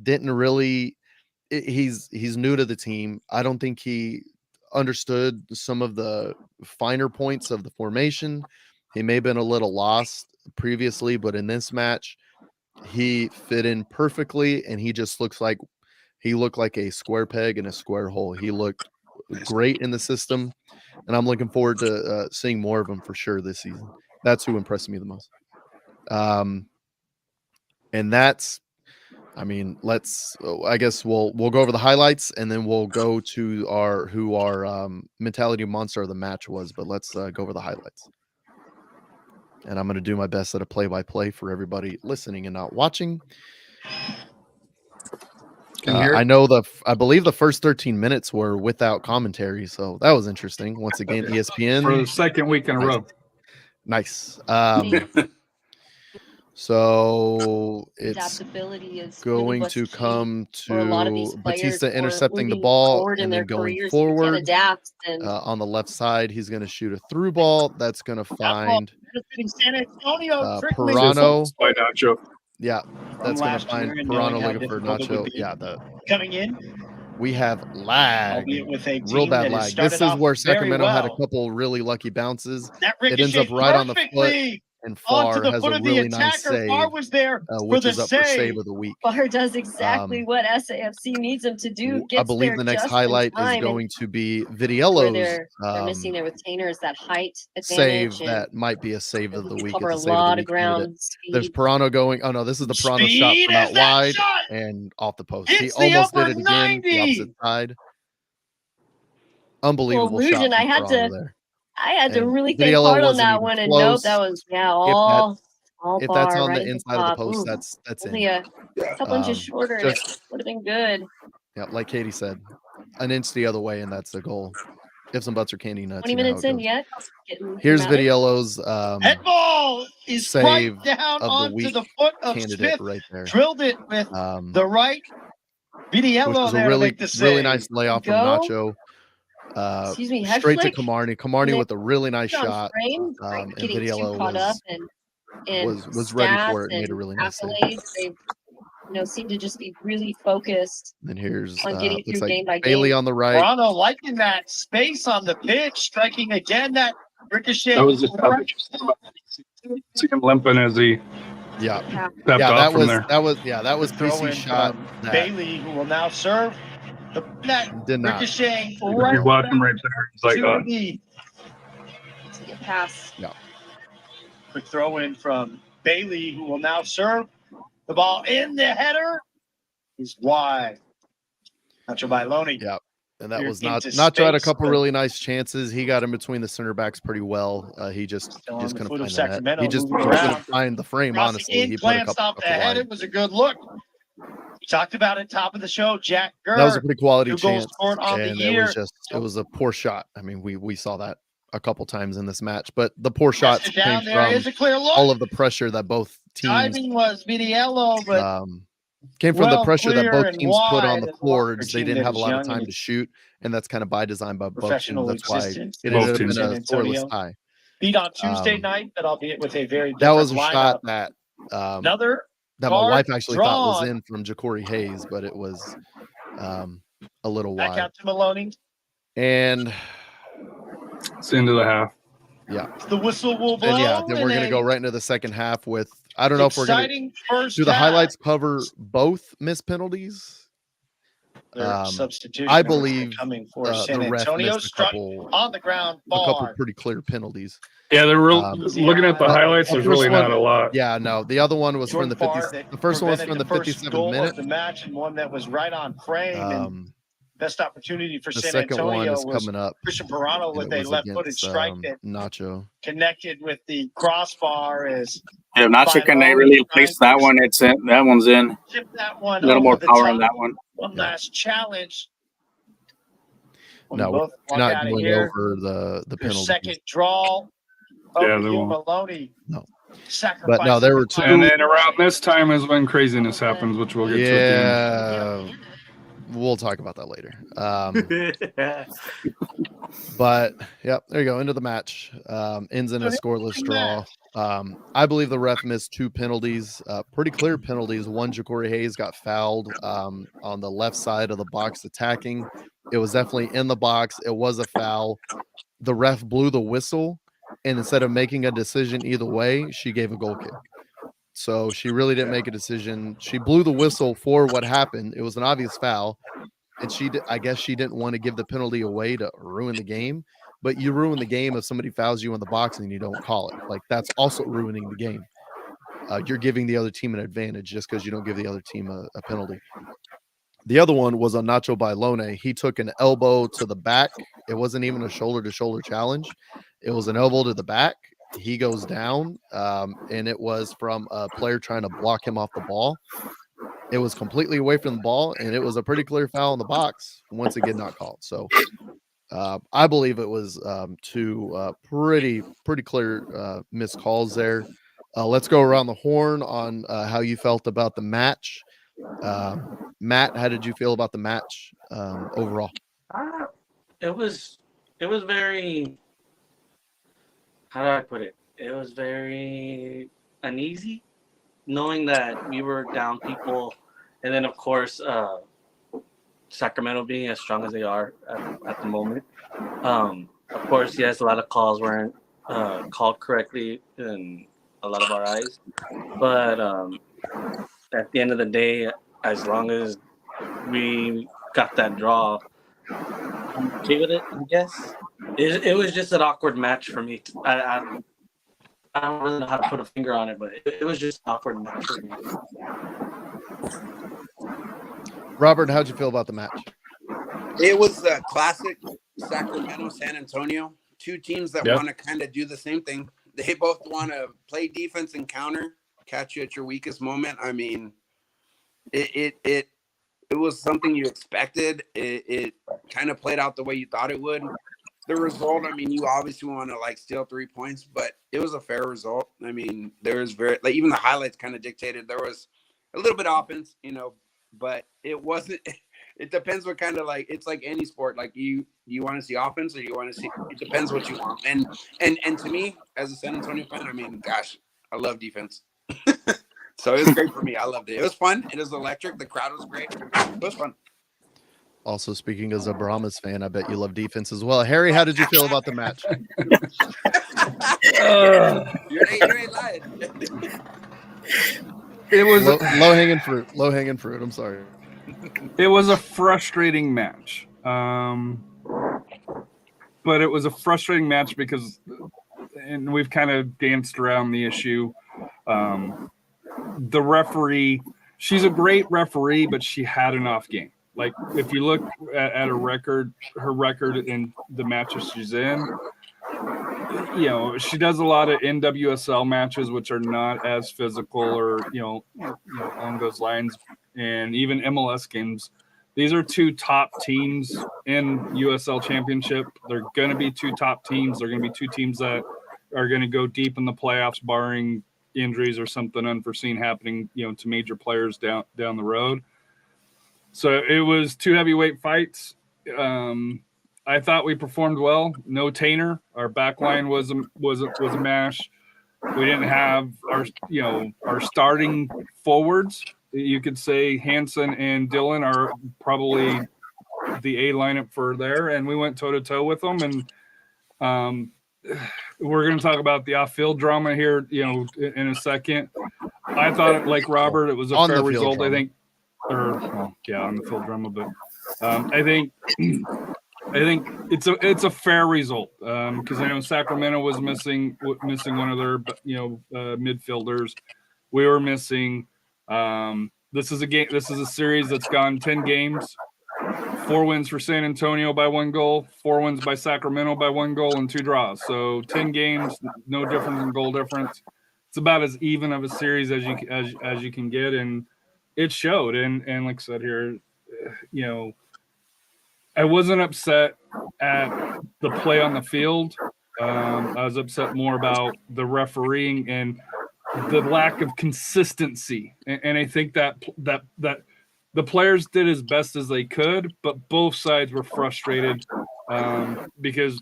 didn't really. He's new to the team. I don't think he understood some of the finer points of the formation. He may have been a little lost previously, but in this match, he fit in perfectly, and he just looked like a square peg in a square hole. He looked great in the system, and I'm looking forward to seeing more of him for sure this season. That's who impressed me the most. And that's, I mean, I guess we'll go over the highlights, and then we'll go to our mentality monster of the match was. But let's go over the highlights. And I'm going to do my best at a play-by-play for everybody listening and not watching. I believe the first 13 minutes were without commentary, so that was interesting. Once again, ESPN for the second week in a row. Nice. So it's going to come to Batista intercepting the ball and then going forward. On the left side, he's going to shoot a through ball. That's going to find Pirano. By Nacho. Yeah, that's going to find Pirano looking for Nacho. Yeah, coming in. We have lag, with a real bad lag. This is where Sacramento had a couple really lucky bounces. It ends up right on the foot. And Farr has a really nice save, was there which is up for save of the week. Farr does exactly what SAFC needs him to do. I believe the next highlight is going to be Vitiello's they're missing their retainers, that height save. That might be a save of the week. Cover a lot of ground. There's Pirano going. Oh no, this is the Pirano shot from out wide and off the post. He almost did it again. The opposite side. Unbelievable shot. I had to really think hard on that one, and nope, that was all if that's on the inside of the post, that's only a couple inches shorter. It would have been good. Yeah, like Katie said, an inch the other way, and that's the goal. Give some butts or candy nuts. 20 minutes in yet. Here's Vitiello's head ball is save right down of the week the foot of candidate Smith. right there. Drilled it with the right. Vitiello which was a really nice layoff from Nacho. Straight to Camarni. Camarni with a really nice shot. And Vitiello was ready for it and made a really nice save. They seem to just be really focused. And here's on getting through like game by Bailey game. on the right. Toronto liking that space on the pitch, striking again that ricochet. That was just see him limping as he that was PC's shot. Bailey, who will now serve. Did not. Ricochet. You're watching right there. It's like pass. Yeah. Quick throw in from Bailey, who will now serve. The ball in the header is wide. Nacho by Lyones. Yeah. And that was Nacho had a couple really nice chances. He got in between the center backs pretty well. He just couldn't find the net. He just couldn't find the frame, honestly. He put a couple off the head. It was a good look. We talked about it top of the show. Jack Gurr. That was a pretty quality chance. On and the year. It was a poor shot. I mean, we saw that a couple times in this match, but the poor shots came from all of the pressure that both teams. Timing was Vitiello, but came from the pressure that both teams put on the boards. They didn't have a lot of time to shoot, and that's kind of by design by both teams. That's why it ended up in a scoreless tie. Beat on Tuesday night, but albeit with a very that was a lineup. shot that another that my wife actually thought was in from Ja'Cory Hayes, but it was a little wide. Back out to Maloney. And it's into the half. Yeah. The whistle will blow. And then we're going to go right into the second half with, I don't know if we're going to do the highlights cover both missed penalties. I believe coming for San the ref Antonio missed a couple on the ground. A couple pretty clear penalties. Yeah, they're real. Looking at the highlights, there's really not a lot. Yeah, no. The other one was from the 50. The first one was from the 57th minute. The match and one that was right on frame. Best opportunity for San Antonio. The second one is was coming up. Christian Pirano with a left-footed strike that Nacho connected with the crossbar. As Nacho can really place that one. It's in. That one's in. That one a little more power on that one. One last challenge. No, we're not going over the penalty. Second draw. Yeah, Maloney. No. But no, there were two. And then around this time is when craziness happens, which we'll get to. Yeah. we'll talk about that later. But yeah, there you go. Into the match. Ends in a scoreless draw. I believe the ref missed 2 penalties, pretty clear penalties. One, Ja'Cory Hayes got fouled on the left side of the box attacking. It was definitely in the box. It was a foul. The ref blew the whistle, and instead of making a decision either way, she gave a goal kick. So she really didn't make a decision. She blew the whistle for what happened. It was an obvious foul. And I guess she didn't want to give the penalty away to ruin the game. But you ruin the game if somebody fouls you in the box and you don't call it. Like, that's also ruining the game. You're giving the other team an advantage just because you don't give the other team a penalty. The other one was on Nacho by Lyones. He took an elbow to the back. It wasn't even a shoulder-to-shoulder challenge. It was an elbow to the back. He goes down, and it was from a player trying to block him off the ball. It was completely away from the ball, and it was a pretty clear foul in the box. Once again, not called. So I believe it was 2 pretty clear missed calls there. Let's go around the horn on how you felt about the match. Matt, how did you feel about the match overall? It was very, how do I put it? It was very uneasy, knowing that we were down people, and then of course Sacramento being as strong as they are at the moment. Of course, yes, a lot of calls weren't called correctly in a lot of our eyes, but at the end of the day, as long as we got that draw, I'm okay with it, I guess. It was just an awkward match for me. I don't really know how to put a finger on it, but it was just an awkward match for me. Robert, how'd you feel about the match? It was a classic Sacramento, San Antonio. 2 teams that want to kind of do the same thing. They both want to play defense and counter, catch you at your weakest moment. I mean, it was something you expected. It kind of played out the way you thought it would. The result, I mean, you obviously want to like steal 3 points, but it was a fair result. I mean, there was even the highlights kind of dictated there was a little bit of offense, but it wasn't. It depends what kind of, like, it's like any sport. Like you want to see offense or you want to see. It depends what you want. And to me, as a San Antonio fan, I mean, gosh, I love defense. So it was great for me. I loved it. It was fun. It was electric. The crowd was great. It was fun. Also, speaking as a Brahmas fan, I bet you love defense as well. Harry, how did you feel about the match? You ain't lying. It was low-hanging fruit. Low-hanging fruit. I'm sorry. It was a frustrating match. But it was a frustrating match because, and we've kind of danced around the issue. The referee, she's a great referee, but she had an off game. Like, if you look at her record in the matches she's in, she does a lot of NWSL matches, which are not as physical or, along those lines. And even MLS games. These are 2 top teams in USL Championship. They're going to be 2 top teams. They're going to be 2 teams that are going to go deep in the playoffs, barring injuries or something unforeseen happening, to major players down the road. So it was 2 heavyweight fights. I thought we performed well. No Tainer. Our back line was a mash. We didn't have our starting forwards. You could say Hansen and Dylan are probably the A lineup for there, and we went toe-to-toe with them. And we're going to talk about the off-field drama here, in a second. I thought, like Robert, it was a fair result. I think, on the field drama, but I think it's a fair result because I know Sacramento was missing one of their midfielders. We were missing. This is a series that's gone 10 games. 4 wins for San Antonio by 1 goal, 4 wins by Sacramento by 1 goal, and 2 draws. So 10 games, no difference in goal difference. It's about as even of a series as you can get, and it showed. And like I said here, I wasn't upset at the play on the field. I was upset more about the refereeing and the lack of consistency. And I think that the players did as best as they could, but both sides were frustrated because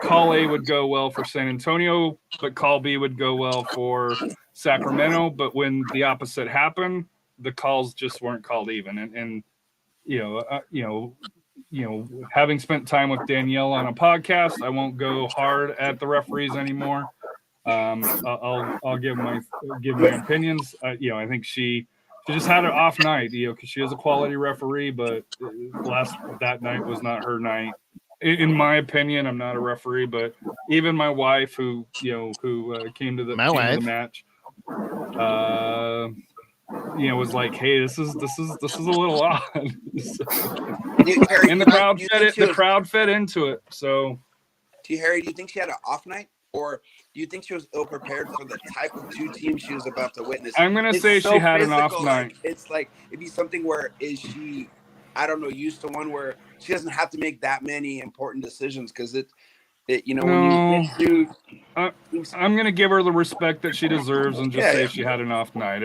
call A would go well for San Antonio, but call B would go well for Sacramento. But when the opposite happened, the calls just weren't called even. And having spent time with Danielle on a podcast, I won't go hard at the referees anymore. I'll give my opinions. I think she just had an off night, because she is a quality referee, but that night was not her night. In my opinion, I'm not a referee, but even my wife, who came to the match, was like, "Hey, this is a little odd." Harry, and the crowd fed into it. So, Harry, do you think she had an off night, or do you think she was ill prepared for the type of two teams she was about to witness? I'm gonna say she had an off night. It's like it'd be something where is she, I don't know, used to one where she doesn't have to make that many important decisions because when you I'm gonna give her the respect that she deserves and just say she had an off night.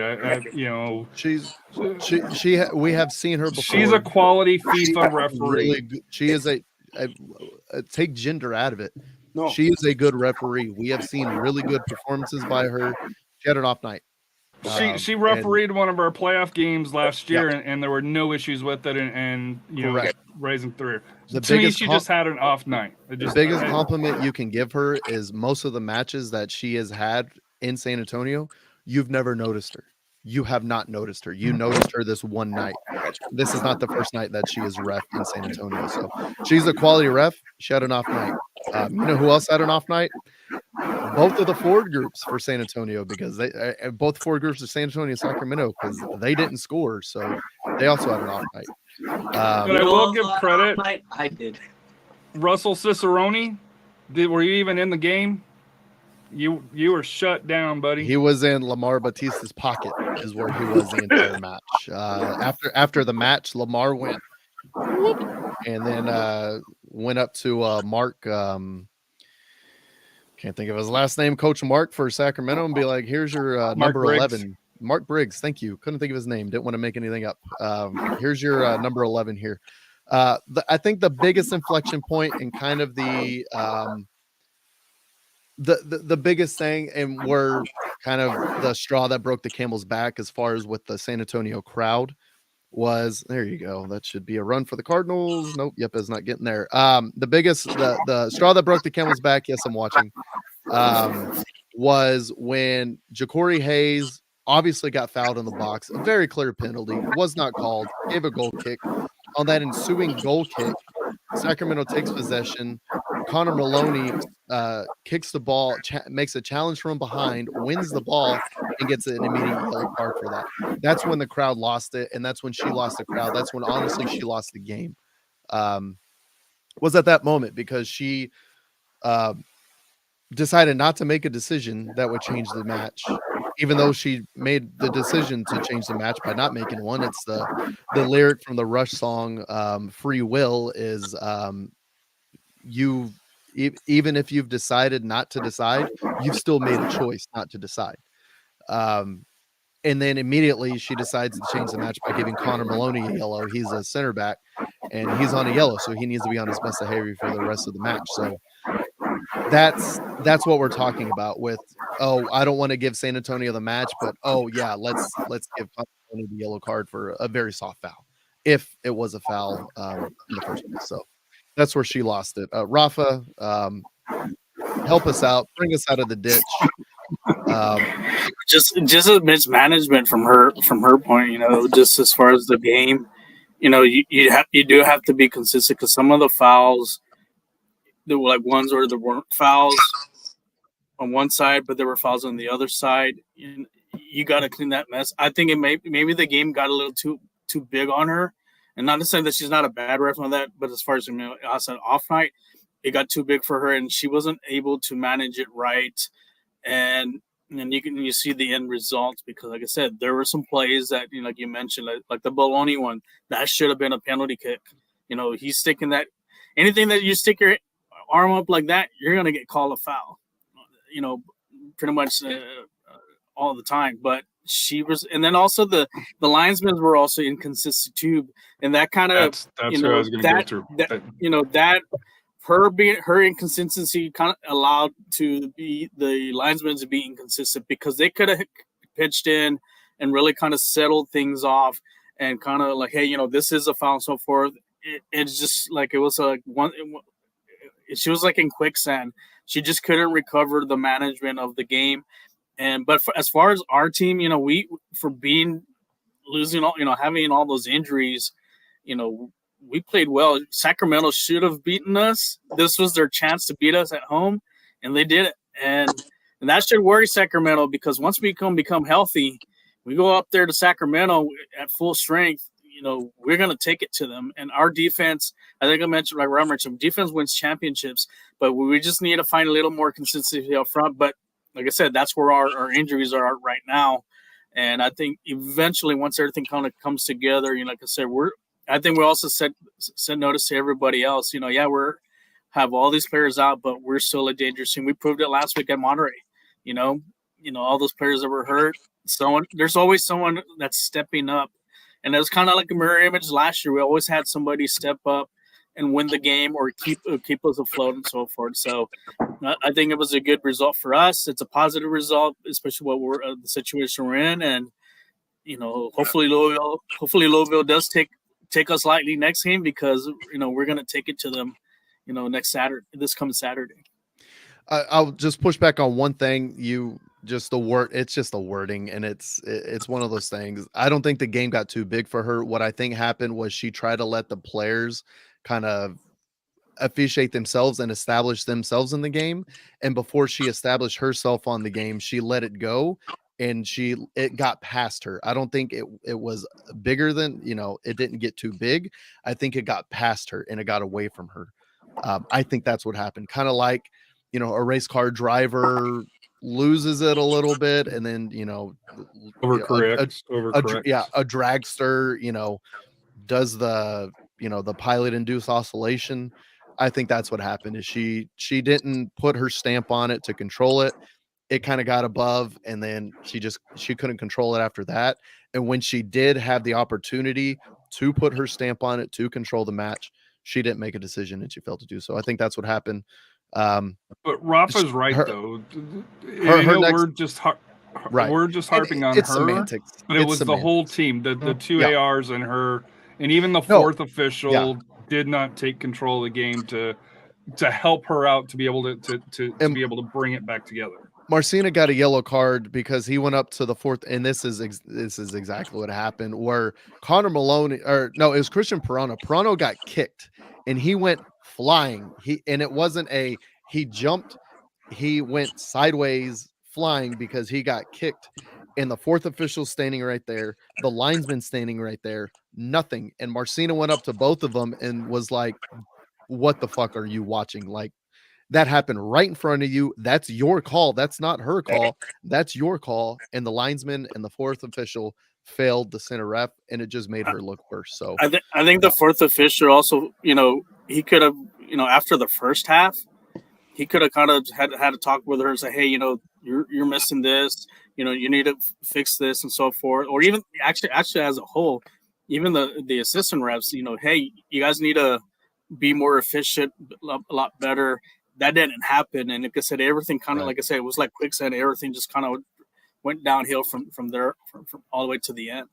We have seen her before. She's a quality FIFA referee. Really good. She is take gender out of it. No. She is a good referee. We have seen really good performances by her. She had an off night. She refereed one of our playoff games last year, and there were no issues with it, and rising through. To me, she just had an off night. The biggest compliment you can give her is most of the matches that she has had in San Antonio, you've never noticed her. You have not noticed her. You noticed her this one night. This is not the first night that she is ref in San Antonio. So she's a quality ref. She had an off night. You know who else had an off night? Both of the forward groups for San Antonio, because both forward groups of San Antonio and Sacramento, because they didn't score, so they also had an off night. But I will give credit. I did. Russell Cicerone, were you even in the game? You were shut down, buddy. He was in Lamar Batista's pocket, is where he was the entire match. After the match, Lamar went whoop, and then went up to Mark. Can't think of his last name, Coach Mark for Sacramento, and be like, "Here's your number 11." Mark Briggs, thank you. Couldn't think of his name. Didn't want to make anything up. Here's your number 11 here. I think the biggest inflection point and kind of the biggest thing, and we're kind of the straw that broke the camel's back as far as with the San Antonio crowd, was there you go. That should be a run for the Cardinals. Nope, yep, is not getting there. The straw that broke the camel's back, yes, I'm watching, was when Ja'Cory Hayes obviously got fouled in the box. A very clear penalty, was not called, gave a goal kick. On that ensuing goal kick, Sacramento takes possession. Connor Maloney kicks the ball, makes a challenge from behind, wins the ball, and gets an immediate yellow card for that. That's when the crowd lost it, and that's when she lost the crowd. That's when, honestly, she lost the game. Was at that moment, because she decided not to make a decision that would change the match, even though she made the decision to change the match by not making one. It's the lyric from the Rush song, Free Will, is even if you've decided not to decide, you've still made a choice not to decide. And then immediately she decides to change the match by giving Connor Maloney a yellow. He's a center back, and he's on a yellow, so he needs to be on his best behavior for the rest of the match. So that's what we're talking about with, I don't want to give San Antonio the match, but let's give Connor Maloney the yellow card for a very soft foul, if it was a foul in the first place. So that's where she lost it. Rafa, help us out, bring us out of the ditch. Just a mismanagement from her point, just as far as the game, you do have to be consistent, because some of the fouls, there were like ones where there weren't fouls on one side, but there were fouls on the other side. You got to clean that mess. I think maybe the game got a little too big on her, and not to say that she's not a bad ref on that, but as far as I said, off night, it got too big for her, and she wasn't able to manage it right. And you see the end results, because, like I said, there were some plays that, like you mentioned, like the Bologna one, that should have been a penalty kick. He's sticking that, anything that you stick your arm up like that, you're going to get called a foul, pretty much all the time. But she was, and then also the linesmen were also inconsistent too, and that kind of that's who I was going to go through. That her inconsistency kind of allowed to be the linesmen to be inconsistent, because they could have pitched in and really kind of settled things off and kind of like, hey, this is a foul and so forth. It's just like it was like one. She was like in quicksand. She just couldn't recover the management of the game. But as far as our team, we for losing all, having all those injuries, we played well. Sacramento should have beaten us. This was their chance to beat us at home, and they did it. And that should worry Sacramento, because once we become healthy, we go up there to Sacramento at full strength. We're going to take it to them. And our defense, I think I mentioned, like Robert mentioned, defense wins championships, but we just need to find a little more consistency up front. But like I said, that's where our injuries are right now. And I think eventually, once everything kind of comes together, like I said, I think we also sent notice to everybody else. We're have all these players out, but we're still a dangerous team. We proved it last week at Monterey. All those players that were hurt. There's always someone that's stepping up. And it was kind of like a mirror image last year. We always had somebody step up and win the game or keep us afloat and so forth. So I think it was a good result for us. It's a positive result, especially the situation we're in. And hopefully Louisville does take us lightly next game, because we're going to take it to them, this coming Saturday. I'll just push back on one thing. It's just the wording, and it's one of those things. I don't think the game got too big for her. What I think happened was she tried to let the players kind of officiate themselves and establish themselves in the game. And before she established herself on the game, she let it go, and it got past her. I don't think it was bigger than, it didn't get too big. I think it got past her and it got away from her. I think that's what happened. Kind of like, a race car driver loses it a little bit, and then overcorrects. A dragster does the the pilot induced oscillation. I think that's what happened. Is she didn't put her stamp on it to control it. It kind of got above, and then she couldn't control it after that. And when she did have the opportunity to put her stamp on it to control the match, she didn't make a decision, and she failed to do so. I think that's what happened. But Rafa's right, though. We're just harping on her, semantics. but it was the whole team, the two ARs and her, and even the fourth official did not take control of the game to help her out to be able to be able to bring it back together. Marcina got a yellow card because he went up to the fourth, and this is exactly what happened. Where Connor Maloney, it was Christian Pirano. Pirano got kicked, and he went flying. He jumped, he went sideways flying because he got kicked. And the fourth official standing right there, the linesman standing right there, nothing. And Marcina went up to both of them and was like, "What the fuck are you watching? Like, that happened right in front of you. That's your call. That's not her call. That's your call." And the linesman and the fourth official failed the center ref, and it just made her look worse. So I think the fourth official also, he could have, after the first half, he could have kind of had to talk with her and say, "Hey, you're missing this. You need to fix this," and so forth. Or even actually as a whole, even the assistant refs, "Hey, you guys need to be more efficient, a lot better." That didn't happen, and like I said, everything kind of, like I said, it was like quicksand. Everything just kind of went downhill from there, from all the way to the end.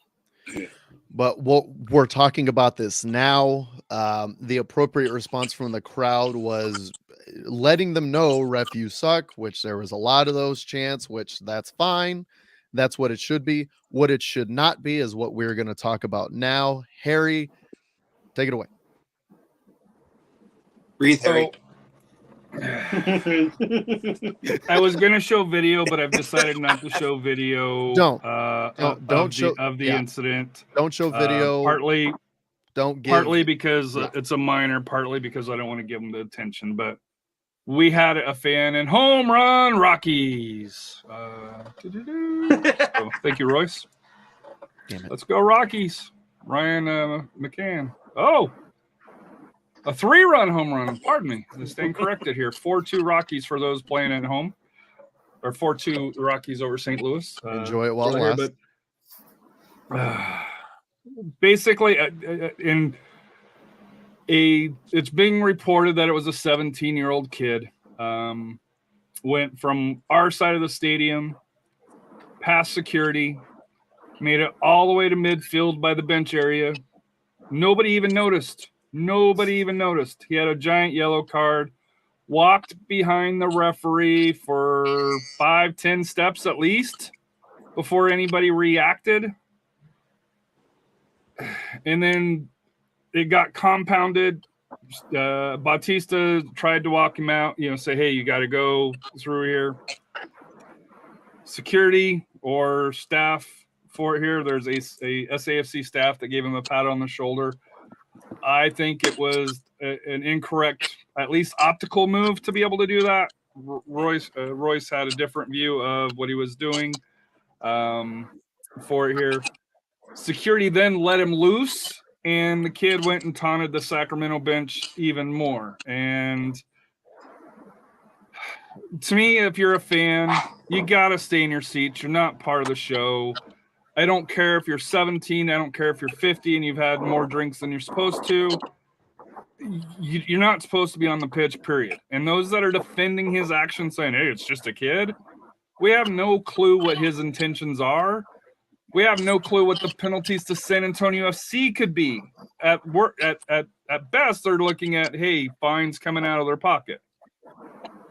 But what we're talking about this now, the appropriate response from the crowd was letting them know, "Ref, you suck," which there was a lot of those chants, which that's fine. That's what it should be. What it should not be is what we're going to talk about now. Harry, take it away. Breathe, Harry. I was going to show video, but I've decided not to show video. Don't show the incident. Don't show video. Partly because it's a minor, partly because I don't want to give them the attention. But we had a fan in home run Rockies. So, thank you, Royce. Damn it. Let's go Rockies. Ryan McCann. Oh. A 3-run home run. Pardon me. I stand corrected here. 4-2 Rockies for those playing at home. or 4-2 Rockies over St. Louis. Enjoy it while it lasts. But basically, it's being reported that it was a 17-year-old kid. Went from our side of the stadium, past security, made it all the way to midfield by the bench area. Nobody even noticed. He had a giant yellow card, walked behind the referee for 5-10 steps at least before anybody reacted. And then it got compounded. Bautista tried to walk him out, say, hey, you got to go through here. Security or staff for here, there's a SAFC staff that gave him a pat on the shoulder. I think it was an incorrect, at least optical move to be able to do that. Royce had a different view of what he was doing for it here. Security then let him loose, and the kid went and taunted the Sacramento bench even more. And to me, if you're a fan, you got to stay in your seats. You're not part of the show. I don't care if you're 17. I don't care if you're 50 and you've had more drinks than you're supposed to. You're not supposed to be on the pitch, period. And those that are defending his actions saying, hey, it's just a kid, we have no clue what his intentions are. We have no clue what the penalties to San Antonio FC could be. At best, they're looking at, hey, fines coming out of their pocket.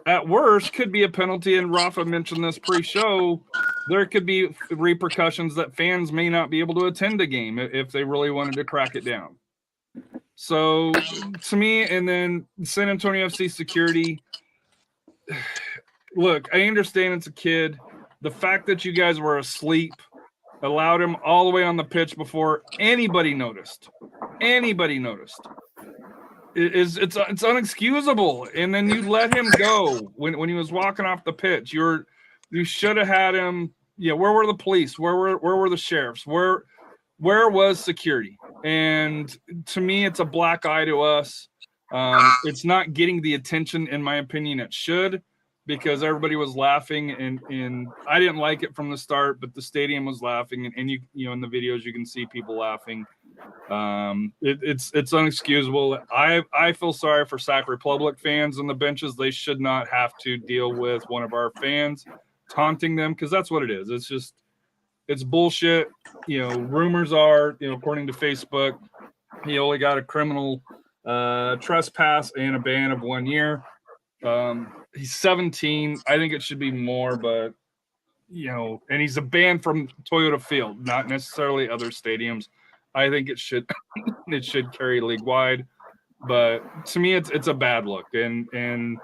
At worst, could be a penalty, and Rafa mentioned this pre-show, there could be repercussions that fans may not be able to attend a game if they really wanted to crack it down. So, to me, and then San Antonio FC security, look, I understand it's a kid. The fact that you guys were asleep allowed him all the way on the pitch before anybody noticed. It's unexcusable. And then you let him go when he was walking off the pitch. You should have had him. Yeah, where were the police? Where were the sheriffs? Where was security? And to me, it's a black eye to us. It's not getting the attention, in my opinion, it should, because everybody was laughing, and I didn't like it from the start, but the stadium was laughing, and you in the videos you can see people laughing. It's unexcusable. I feel sorry for Sac Republic fans on the benches. They should not have to deal with one of our fans taunting them, because that's what it is. It's bullshit. Rumors are, according to Facebook, he only got a criminal trespass and a ban of 1 year. He's 17. I think it should be more, but and he's a ban from Toyota Field, not necessarily other stadiums. I think it should carry league wide, but to me, it's a bad look. And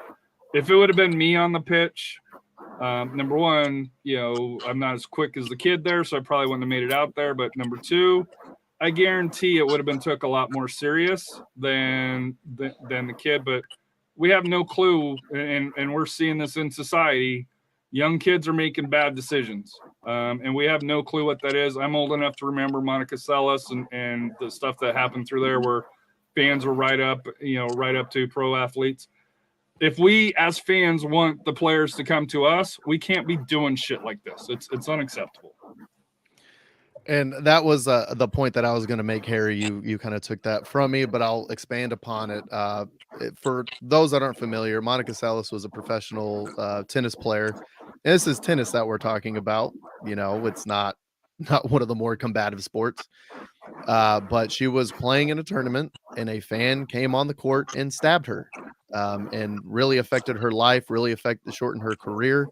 if it would have been me on the pitch, number one, I'm not as quick as the kid there, so I probably wouldn't have made it out there. But number two, I guarantee it would have been took a lot more serious than the kid. But we have no clue, and we're seeing this in society. Young kids are making bad decisions, and we have no clue what that is. I'm old enough to remember Monica Seles and the stuff that happened through there, where fans were right up to pro athletes. If we as fans want the players to come to us, we can't be doing shit like this. It's unacceptable. And that was the point that I was going to make, Harry. You kind of took that from me, but I'll expand upon it. For those that aren't familiar, Monica Seles was a professional tennis player. And this is tennis that we're talking about. It's not one of the more combative sports. But she was playing in a tournament, and a fan came on the court and stabbed her, and really affected her life, shortened her career.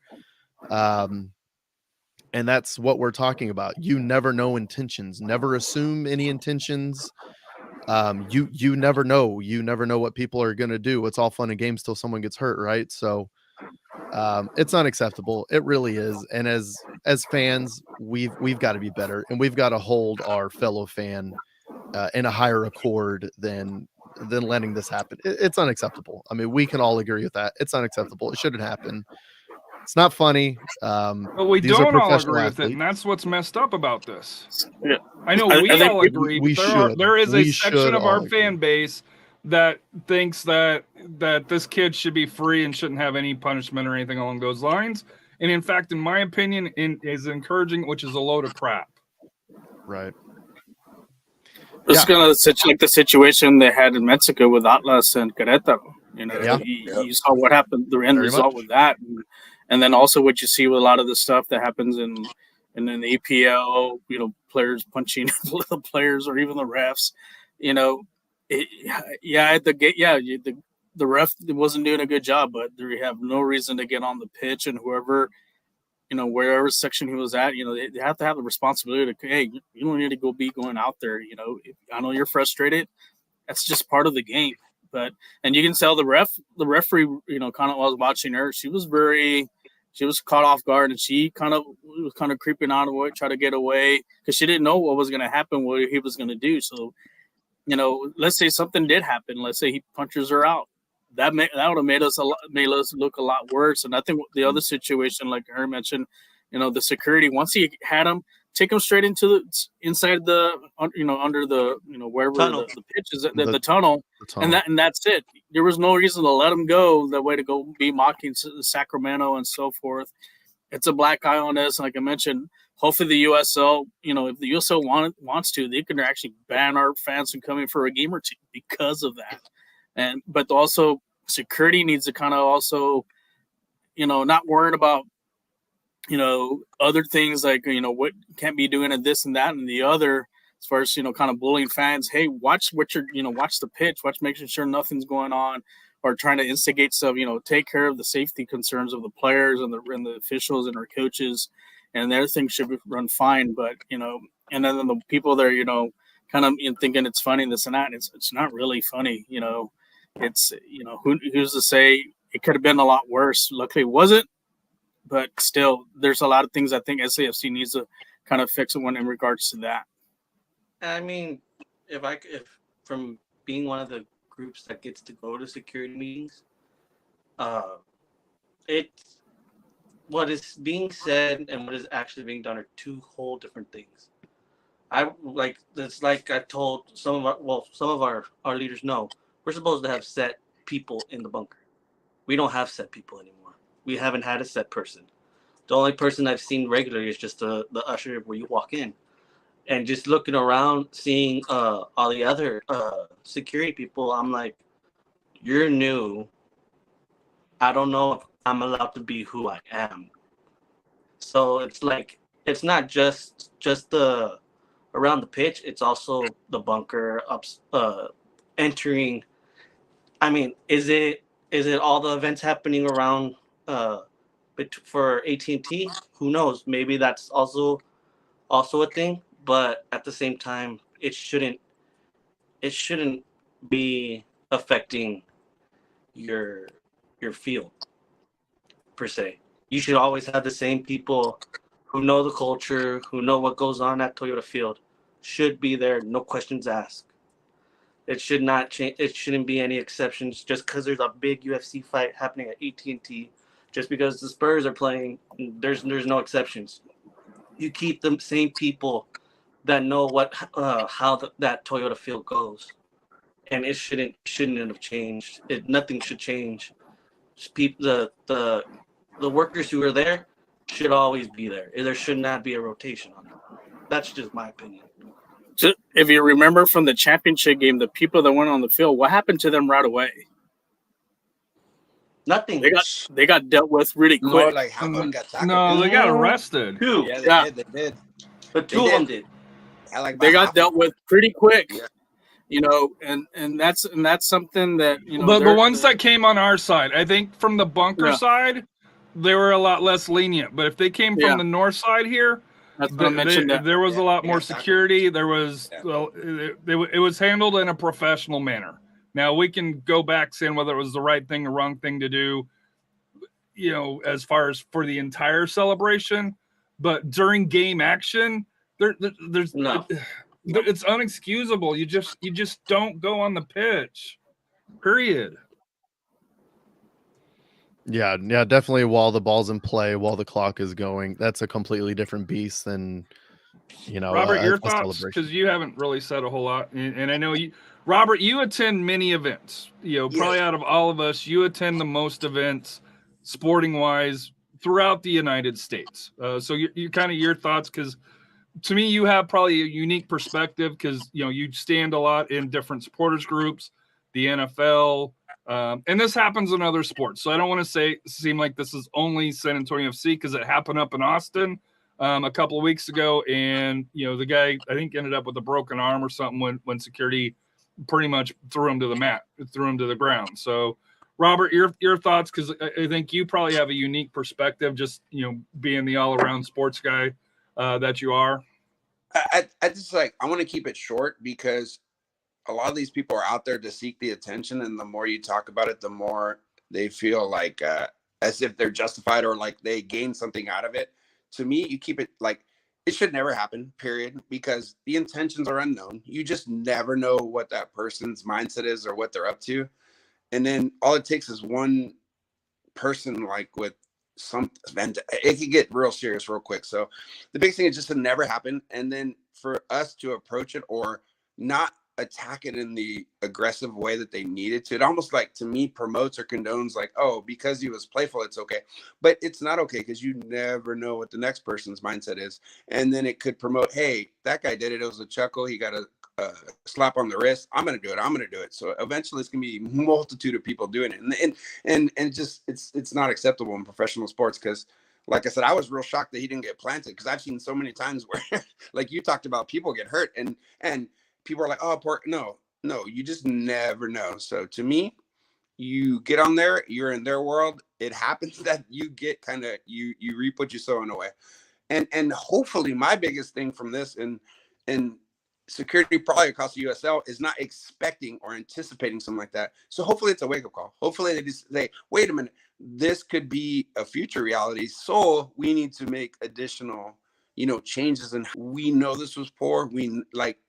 And that's what we're talking about. You never know intentions. Never assume any intentions. You never know. You never know what people are going to do. It's all fun and games till someone gets hurt, right? So it's unacceptable. It really is. And as fans, we've got to be better, and we've got to hold our fellow fan in a higher accord than letting this happen. It's unacceptable. I mean, we can all agree with that. It's unacceptable. It shouldn't happen. It's not funny. But we don't all agree with it, and that's what's messed up about this. Yeah. I know we all agree, but there is a section of our fan base that thinks that this kid should be free and shouldn't have any punishment or anything along those lines. and in fact, in my opinion, is encouraging, which is a load of crap. Right. It's kind of like the situation they had in Mexico with Atlas and Querétaro. You know, you saw what happened, the end result with that. And then also what you see with a lot of the stuff that happens in the EPL, you know, players punching the players or even the refs, you know, the ref wasn't doing a good job, but they have no reason to get on the pitch, and whoever, you know, wherever section he was at, you know, they have to have the responsibility to, hey, you don't need to be going out there. You know, I know you're frustrated. That's just part of the game. And you can tell the referee, you know, kind of was watching her. She was caught off guard, and she was creeping out of it, try to get away because she didn't know what was going to happen, what he was going to do. So, you know, let's say something did happen. Let's say he punches her out. That would have made us look a lot worse. And I think the other situation, like her mentioned, you know, the security, once he had him, take him straight into inside the, you know, under the, you know, wherever the pitch is, the tunnel, and that's it. There was no reason to let him go that way, to go be mocking Sacramento and so forth. It's a black eye on us. Like I mentioned, hopefully the USL, you know, if the USL wants to, they can actually ban our fans from coming for a game or two because of that. But also security needs to kind of also, you know, not worried about, you know, other things like, you know, what can't be doing and this and that and the other, as far as, you know, kind of bullying fans. Hey, watch what you're, you know, watch the pitch, making sure nothing's going on, or trying to instigate stuff, you know, take care of the safety concerns of the players and the officials and our coaches, and everything should run fine. But, you know, and then the people there, you know, kind of, you know, thinking it's funny, this and that, and it's not really funny, you know. It's, you know, who's to say it could have been a lot worse? Luckily it wasn't, but still there's a lot of things I think SAFC needs to kind of fix when in regards to that. I mean, if from being one of the groups that gets to go to security meetings, it's what is being said and what is actually being done are two whole different things. It's like I told some of our leaders know, we're supposed to have set people in the bunker. We don't have set people anymore. We haven't had a set person. The only person I've seen regularly is just the usher where you walk in. And just looking around, seeing all the other security people, I'm like, you're new. I don't know if I'm allowed to be who I am. So it's like, it's not just the around the pitch. It's also the bunker, entering. I mean, is it all the events happening around for AT&T? Who knows? Maybe that's also a thing. But at the same time, it shouldn't be affecting your field per se. You should always have the same people who know the culture, who know what goes on at Toyota Field, should be there, no questions asked. It should not change. It shouldn't be any exceptions just because there's a big UFC fight happening at AT&T. Just because the Spurs are playing, there's no exceptions. You keep the same people that know what how that Toyota Field goes, and it shouldn't have changed. Nothing should change. People, the workers who are there should always be there. There should not be a rotation on them. That's just my opinion. If you remember from the championship game, the people that went on the field, what happened to them right away? Nothing. They got dealt with really quick. No, like how one got tackled. No, they got arrested. Two. Yeah, they did. But two of them did. They got dealt with pretty quick. Yeah. You know, and that's something that, you know. The ones that came on our side, I think from the bunker side, they were a lot less lenient. But if they came from the north side here, that's what I mentioned. There was a lot more security. There was it was handled in a professional manner. Now we can go back saying whether it was the right thing or wrong thing to do, you know, as far as for the entire celebration, but during game action, there's no. It's unexcusable. You just don't go on the pitch. Period. Yeah, definitely. While the ball's in play, while the clock is going, that's a completely different beast than, you know. Robert, your thoughts, because you haven't really said a whole lot, and I know you, Robert, you attend many events. You know, probably out of all of us, you attend the most events, sporting wise, throughout the United States. So you kind of your thoughts, because to me, you have probably a unique perspective because, you know, you stand a lot in different supporters groups, the NFL, and this happens in other sports. So I don't want to seem like this is only San Antonio FC, because it happened up in Austin a couple of weeks ago. And, you know, the guy, I think, ended up with a broken arm or something when security pretty much threw him to the ground. So, Robert, your thoughts, because I think you probably have a unique perspective, just, you know, being the all-around sports guy that you are. I just I want to keep it short, because a lot of these people are out there to seek the attention, and the more you talk about it, the more they feel like as if they're justified or like they gain something out of it. To me, you keep it like it should never happen, period, because the intentions are unknown. You just never know what that person's mindset is or what they're up to. And then all it takes is one person like with some event, it could get real serious real quick. So the big thing is just to never happen, and then for us to approach it or not attack it in the aggressive way that they needed to. It almost, like, to me, promotes or condones, like, oh, because he was playful, it's okay. But it's not okay, because you never know what the next person's mindset is. And then it could promote, hey, that guy did it. It was a chuckle. He got a slap on the wrist. I'm going to do it. I'm going to do it. So eventually it's going to be a multitude of people doing it. And just, it's not acceptable in professional sports, because, like I said, I was real shocked that he didn't get planted, because I've seen so many times where, like you talked about, people get hurt and people are like, oh, poor. No, you just never know. So to me, you get on there, you're in their world. It happens that you get kind of, you reap what you sow in a way. And hopefully my biggest thing from this and security probably across the USL is not expecting or anticipating something like that. So hopefully it's a wake-up call. Hopefully they just say, wait a minute, this could be a future reality. So we need to make additional, changes. And we know this was poor.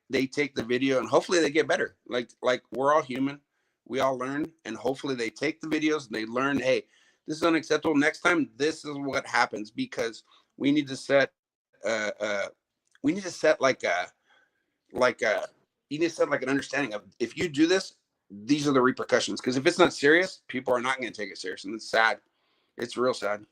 They take the video and hopefully they get better. Like we're all human. We all learn, and hopefully they take the videos and they learn, hey, this is unacceptable. Next time, this is what happens, because we need to set an understanding of, if you do this, these are the repercussions. Because if it's not serious, people are not going to take it serious, and it's sad. It's real sad.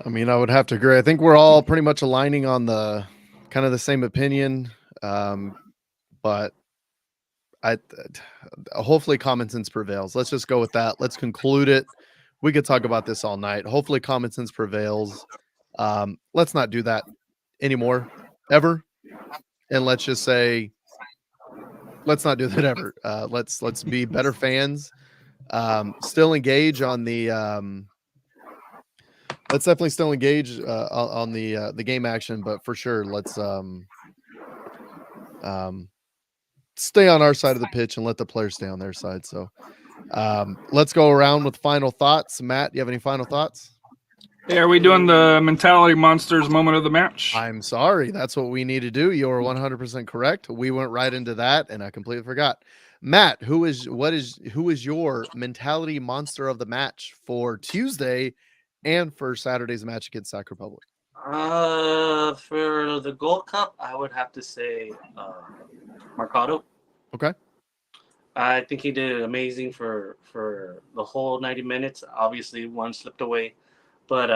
I mean, I would have to agree. I think we're all pretty much aligning on the kind of the same opinion, but hopefully common sense prevails. Let's just go with that. Let's conclude it. We could talk about this all night. Hopefully common sense prevails. Let's not do that anymore, ever. And let's just say, let's not do that ever. Let's be better fans. Still engage on the let's definitely still engage on the game action, but for sure, let's stay on our side of the pitch and let the players stay on their side. So let's go around with final thoughts. Matt, do you have any final thoughts? Hey, are we doing the Mentality Monsters moment of the match? I'm sorry. That's what we need to do. You are 100% correct. We went right into that, and I completely forgot. Matt, who is your mentality monster of the match for Tuesday and for Saturday's match against Sac Republic? For the Gold Cup, I would have to say Mercado. Okay. I think he did amazing for the whole 90 minutes. Obviously, one slipped away, but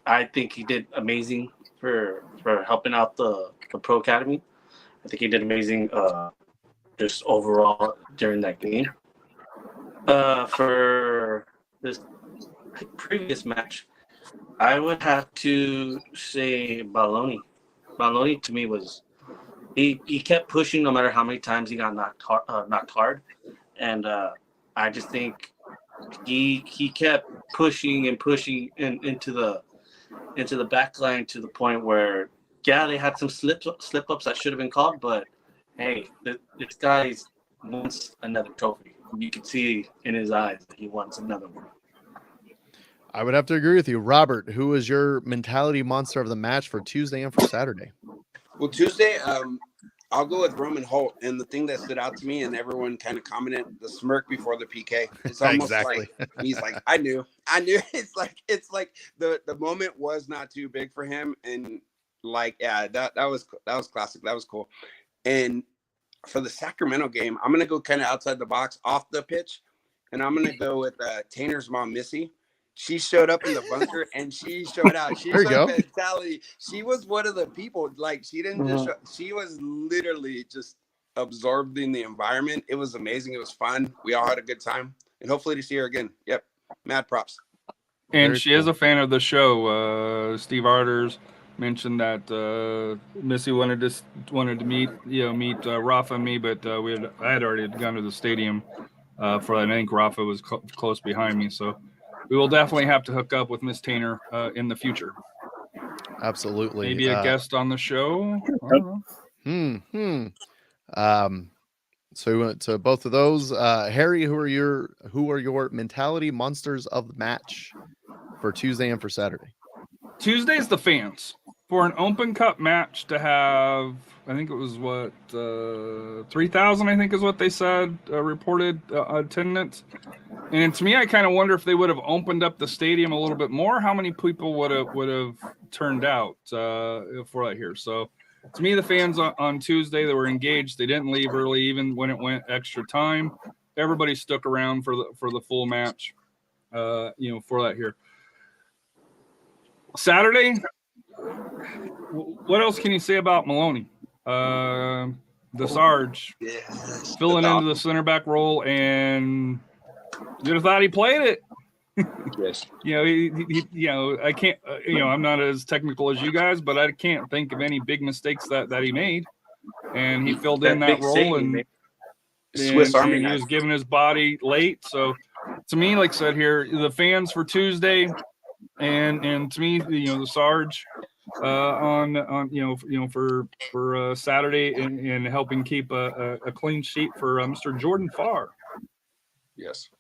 I think he did amazing for helping out the Pro Academy. I think he did amazing just overall during that game. For this previous match, I would have to say Baloney. Baloney to me was he kept pushing no matter how many times he got knocked hard, and I just think he kept pushing and pushing into the back line to the point where they had some slip ups that should have been called, but hey, this guy wants another trophy. You can see in his eyes that he wants another one. I would have to agree with you. Robert, who is your mentality monster of the match for Tuesday and for Saturday? Well, Tuesday, I'll go with Roman Holt. And the thing that stood out to me, and everyone kind of commented, the smirk before the PK. It's almost Exactly. like he's like, I knew. It's like the moment was not too big for him, and that was classic. That was cool. And for the Sacramento game, I'm gonna go kind of outside the box, off the pitch, and I'm gonna go with Tanner's mom, Missy. She showed up in the bunker and she showed out. She showed mentality. She was one of the people. Like, she didn't just show, she was literally just absorbed in the environment. It was amazing. It was fun. We all had a good time. And hopefully to see her again. Yep. Mad props. And Very she cool. Is a fan of the show. Steve Arders mentioned that Missy wanted to meet Rafa and me, but I had already gone to the stadium for that. I think Rafa was close behind me, so we will definitely have to hook up with Miss Tanner in the future. Absolutely. Maybe a guest on the show. So we went to both of those. Harry, who are your mentality monsters of the match for Tuesday and for Saturday? Tuesday's the fans. For an Open Cup match to have, I think it was 3,000, I think is what they said, reported attendance. And to me, I kind of wonder if they would have opened up the stadium a little bit more, how many people would have turned out for that here. So to me, the fans on Tuesday, they were engaged. They didn't leave early, even when it went extra time. Everybody stuck around for the full match, for that here. Saturday, what else can you say about Maloney? The Sarge filling into the center back role, and you'd have thought he played it. Yes. He I can't, I'm not as technical as you guys, but I can't think of any big mistakes that he made. And he filled in that role, and Swiss Army he was giving his body late. So to me, like I said here, the fans for Tuesday, and to me, the Sarge for Saturday and helping keep a clean sheet for Mr. Jordan Farr. Yes.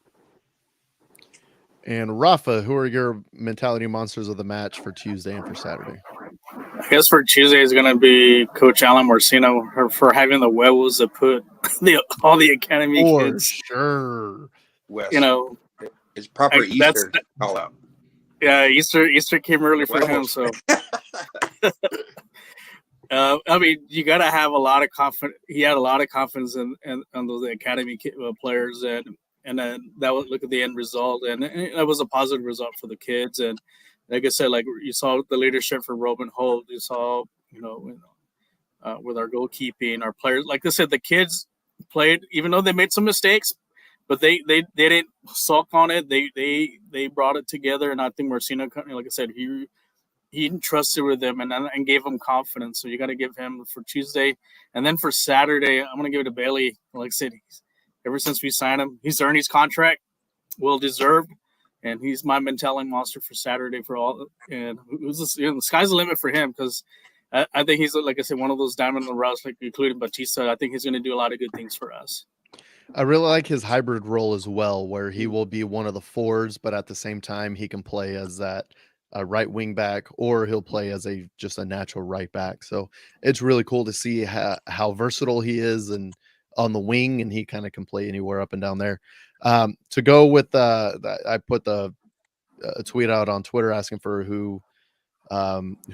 And Rafa, who are your mentality monsters of the match for Tuesday and for Saturday? I guess for Tuesday is going to be Coach Alan Morcino for having the huevos to put all the academy kids. For sure. West. It's proper Easter call out. Yeah, Easter came early for him, so. I mean, you got to have a lot of confidence. He had a lot of confidence in those academy players, and then that would look at the end result, and it was a positive result for the kids. And like I said, like you saw the leadership from Robin Holt, you saw, with our goalkeeping, our players. Like I said, the kids played, even though they made some mistakes, but they didn't sulk on it. They brought it together, and I think Morcino, like I said, he entrusted with them and gave them confidence. So you got to give him for Tuesday, and then for Saturday, I'm gonna give it to Bailey. Like I said, ever since we signed him, he's earned his contract, well deserved, and he's my mentality monster for Saturday for all. And the sky's the limit for him, because I think he's, like I said, one of those diamond in the rough, like including Batista. I think he's going to do a lot of good things for us. I really like his hybrid role as well, where he will be one of the forwards, but at the same time, he can play as that right wing back, or he'll play as just a natural right back. So it's really cool to see how versatile he is and on the wing, and he kind of can play anywhere up and down there. To go with I put a tweet out on Twitter asking for who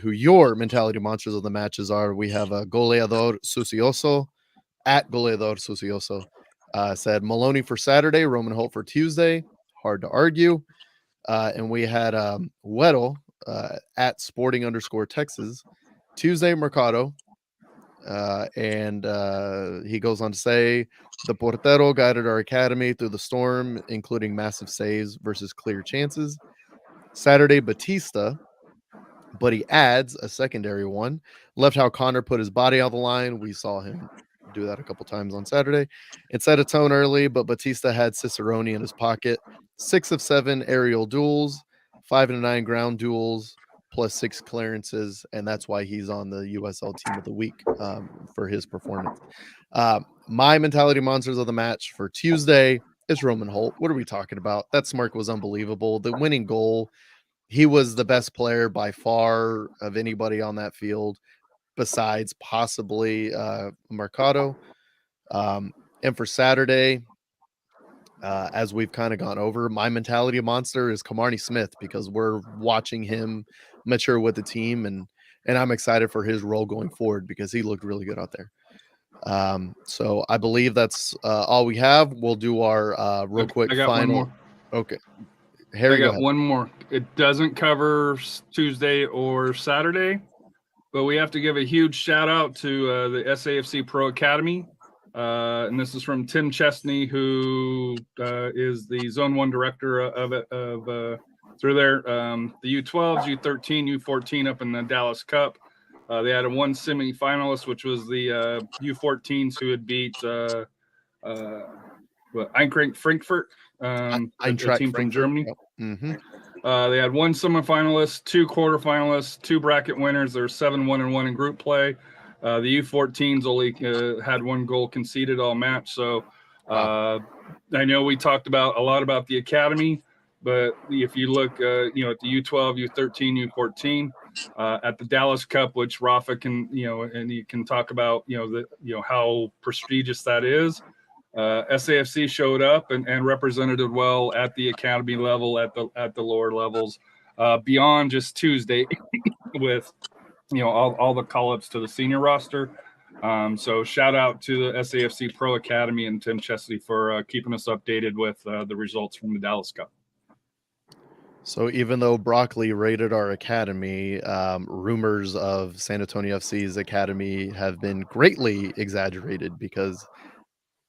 your mentality monsters of the matches are. We have a Goleador Sucioso at Goleador Sucioso. Said Maloney for Saturday, Roman Holt for Tuesday. Hard to argue. And we had Weddle at Sporting_Texas. Tuesday, Mercado. And he goes on to say, the Portero guided our academy through the storm, including massive saves versus clear chances. Saturday, Batista. But he adds a secondary one. Left how Connor put his body on the line. We saw him do that a couple times on Saturday. It set a tone early, but Batista had Cicerone in his pocket. 6 of 7 aerial duels, 5 of 9 ground duels, plus 6 clearances, and that's why he's on the USL Team of the Week for his performance. My mentality monsters of the match for Tuesday is Roman Holt. What are we talking about? That smirk was unbelievable. The winning goal, he was the best player by far of anybody on that field, besides possibly Mercado. And for Saturday, as we've kind of gone over, my mentality monster is Kamarni Smith, because we're watching him mature with the team, and I'm excited for his role going forward because he looked really good out there. So I believe that's all we have. We'll do our real quick I got final. one more. Okay. Harry, I go got ahead. one more. It doesn't cover Tuesday or Saturday, but we have to give a huge shout out to the SAFC Pro Academy. And this is from Tim Chesney, who is the Zone 1 director through there. The U12s, U13, U14 up in the Dallas Cup. They had one semi-finalist, which was the U14s who had beat Eintracht Frankfurt, a team from Germany. Yep. Mm-hmm. They had one semifinalist, two quarterfinalists, two bracket winners. They're 7-1-1 in group play. The U14s only had one goal conceded all match. So I know we talked a lot about the academy, but if you look, at the U12, U13, U14, at the Dallas Cup, which Rafa can, and you can talk about, how prestigious that is. SAFC showed up and represented it well at the academy level, at the lower levels, beyond just Tuesday with all the call-ups to the senior roster. So shout out to the SAFC Pro Academy and Tim Chesney for keeping us updated with the results from the Dallas Cup. So even though Broccoli rated our academy, rumors of San Antonio FC's academy have been greatly exaggerated because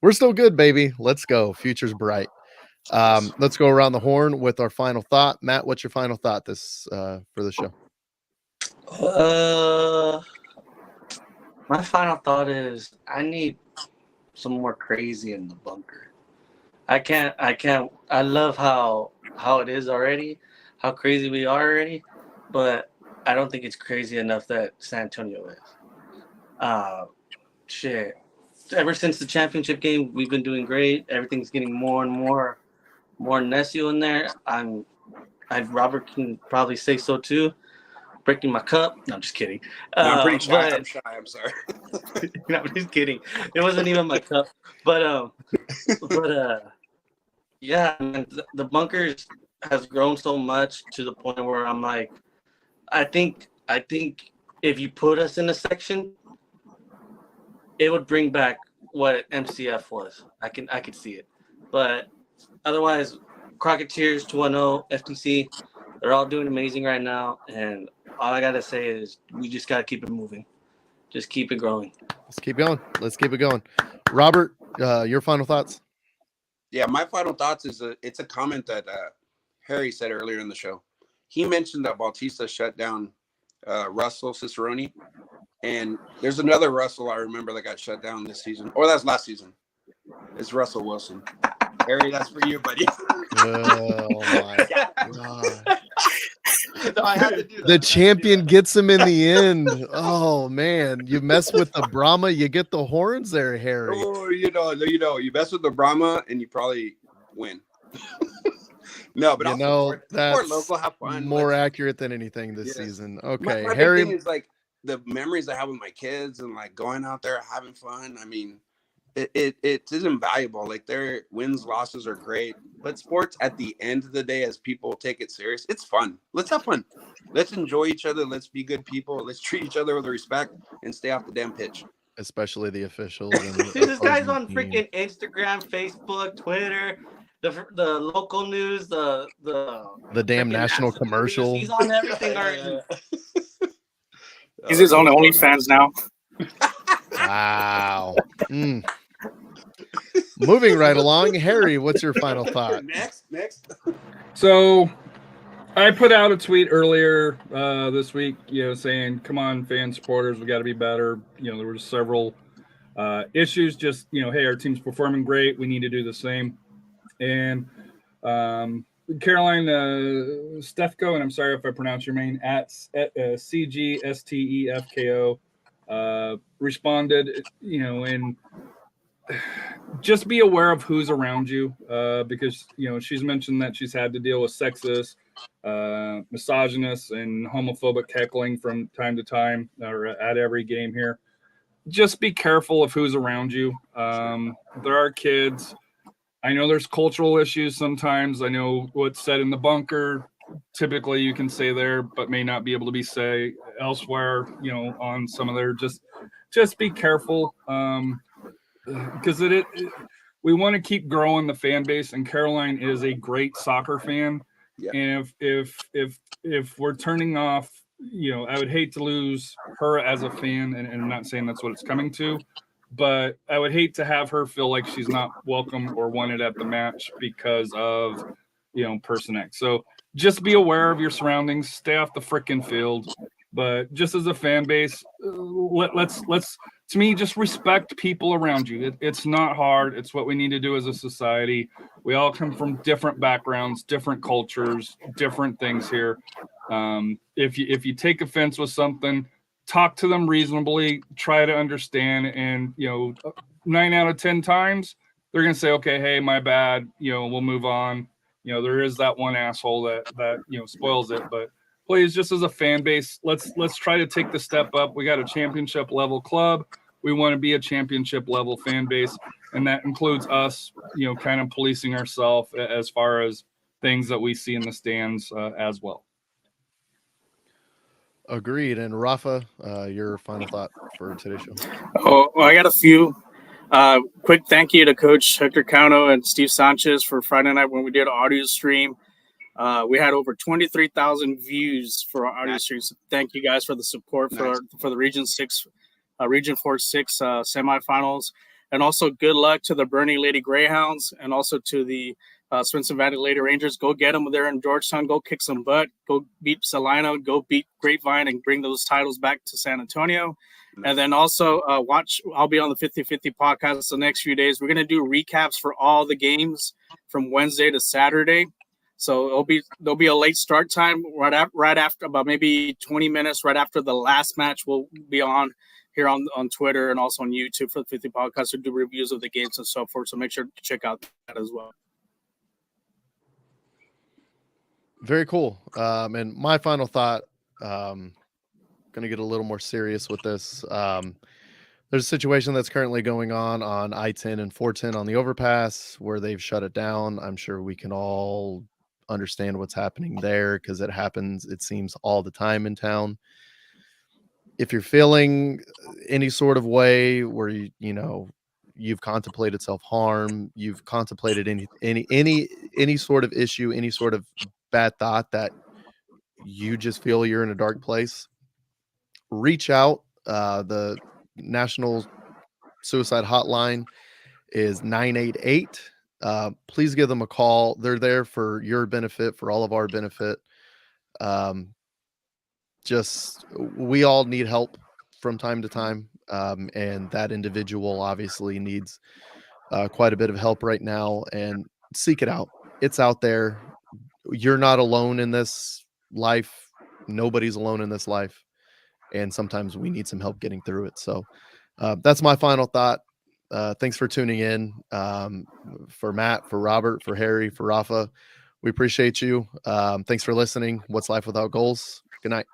we're still good, baby. Let's go. Future's bright. Let's go around the horn with our final thought. Matt, what's your final thought for the show? My final thought is I need some more crazy in the bunker. I love how it is already, how crazy we are already, but I don't think it's crazy enough that San Antonio is. Shit. Ever since the championship game, we've been doing great. Everything's getting more and more Necio in there. Robert can probably say so too. Breaking my cup. No, I'm just kidding. No, I'm pretty shy. I'm shy. I'm sorry. No, I'm just kidding. It wasn't even my cup. But yeah, man, the bunkers has grown so much to the point where I'm like, I think if you put us in a section, it would bring back what MCF was. I could see it. But otherwise, Crocketeers 2-0, FTC, they're all doing amazing right now. And all I got to say is we just got to keep it moving. Just keep it growing. Let's keep going. Let's keep it going. Robert, your final thoughts? Yeah, my final thoughts is it's a comment that Harry said earlier in the show. He mentioned that Bautista shut down Russell Cicerone. And there's another Russell I remember that got shut down this season. Or that's last season. It's Russell Wilson. Harry, that's for you, buddy. Oh, my God. No, I had to do that. The champion gets him in the end. Oh, man. You mess with the Brahma, you get the horns there, Harry. Oh, you mess with the Brahma and you probably win. No, but that's local, have fun. More accurate than anything this season. Okay, my Harry. Big thing is like the memories I have with my kids and like going out there having fun. I mean, it is invaluable. Like their wins, losses are great, but sports at the end of the day, as people take it serious, it's fun. Let's have fun. Let's enjoy each other. Let's be good people. Let's treat each other with respect and stay off the damn pitch. Especially the officials. And this guy's on freaking Instagram, Facebook, Twitter, the local news, the damn national commercial. News. He's on everything already. He's his own OnlyFans now. Wow. Moving right along, Harry, what's your final thought? Next. So I put out a tweet earlier this week, saying, come on, fan supporters, we got to be better. There were several issues, just, hey, our team's performing great. We need to do the same. And Caroline Stefko, and I'm sorry if I pronounce your name, at CGSTEFKO, responded, and just be aware of who's around you, because, she's mentioned that she's had to deal with sexist, misogynist, and homophobic heckling from time to time, or at every game here. Just be careful of who's around you. There are kids. I know there's cultural issues sometimes. I know what's said in the bunker, typically you can say there, but may not be able to be say elsewhere, on some of their just just be careful. Because we want to keep growing the fan base, and Caroline is a great soccer fan. Yeah. And if we're turning off, I would hate to lose her as a fan, and I'm not saying that's what it's coming to, but I would hate to have her feel like she's not welcome or wanted at the match because of person X. So just be aware of your surroundings, stay off the freaking field. But just as a fan base, let's to me, just respect people around you. It's not hard. It's what we need to do as a society. We all come from different backgrounds, different cultures, different things here. If you take offense with something, talk to them reasonably, try to understand, and 9 out of 10 times they're gonna say, okay, hey, my bad, we'll move on. There is that one asshole that spoils it, but please, just as a fan base, let's try to take the step up. We got a championship level club. We want to be a championship level fan base, and that includes us, kind of policing ourselves as far as things that we see in the stands as well. Agreed. And Rafa, your final thought for today's show? Oh, well, I got a few. Quick thank you to Coach Hector Cano and Steve Sanchez for Friday night when we did an audio stream. We had over 23,000 views for our audio stream. So thank you guys for the support for the Region 4-6 semifinals. And also good luck to the Bernie Lady Greyhounds and also to the Swenson Valley Lady Rangers. Go get them there in Georgetown. Go kick some butt. Go beat Salina. Go beat Grapevine and bring those titles back to San Antonio. And then also I'll be on the 50-50 podcast the next few days. We're going to do recaps for all the games from Wednesday to Saturday. So there'll be a late start time right after, about maybe 20 minutes right after the last match. We'll be on here on Twitter and also on YouTube for the 50 podcast to do reviews of the games and so forth. So make sure to check out that as well. Very cool. And my final thought, going to get a little more serious with this. There's a situation that's currently going on I-10 and 410 on the overpass where they've shut it down. I'm sure we can all understand what's happening there because it happens, it seems, all the time in town. If you're feeling any sort of way where you've contemplated self-harm, you've contemplated any sort of issue, any sort of bad thought that you just feel you're in a dark place, reach out. The National Suicide Hotline is 988. Please give them a call. They're there for your benefit, for all of our benefit. Just we all need help from time to time, and that individual obviously needs quite a bit of help right now, and seek it out. It's out there. You're not alone in this life. Nobody's alone in this life, and sometimes we need some help getting through it. So that's my final thought. Thanks for tuning in. For Matt, for Robert, for Harry, for Rafa, we appreciate you. Thanks for listening. What's Life Without Goals? Good night.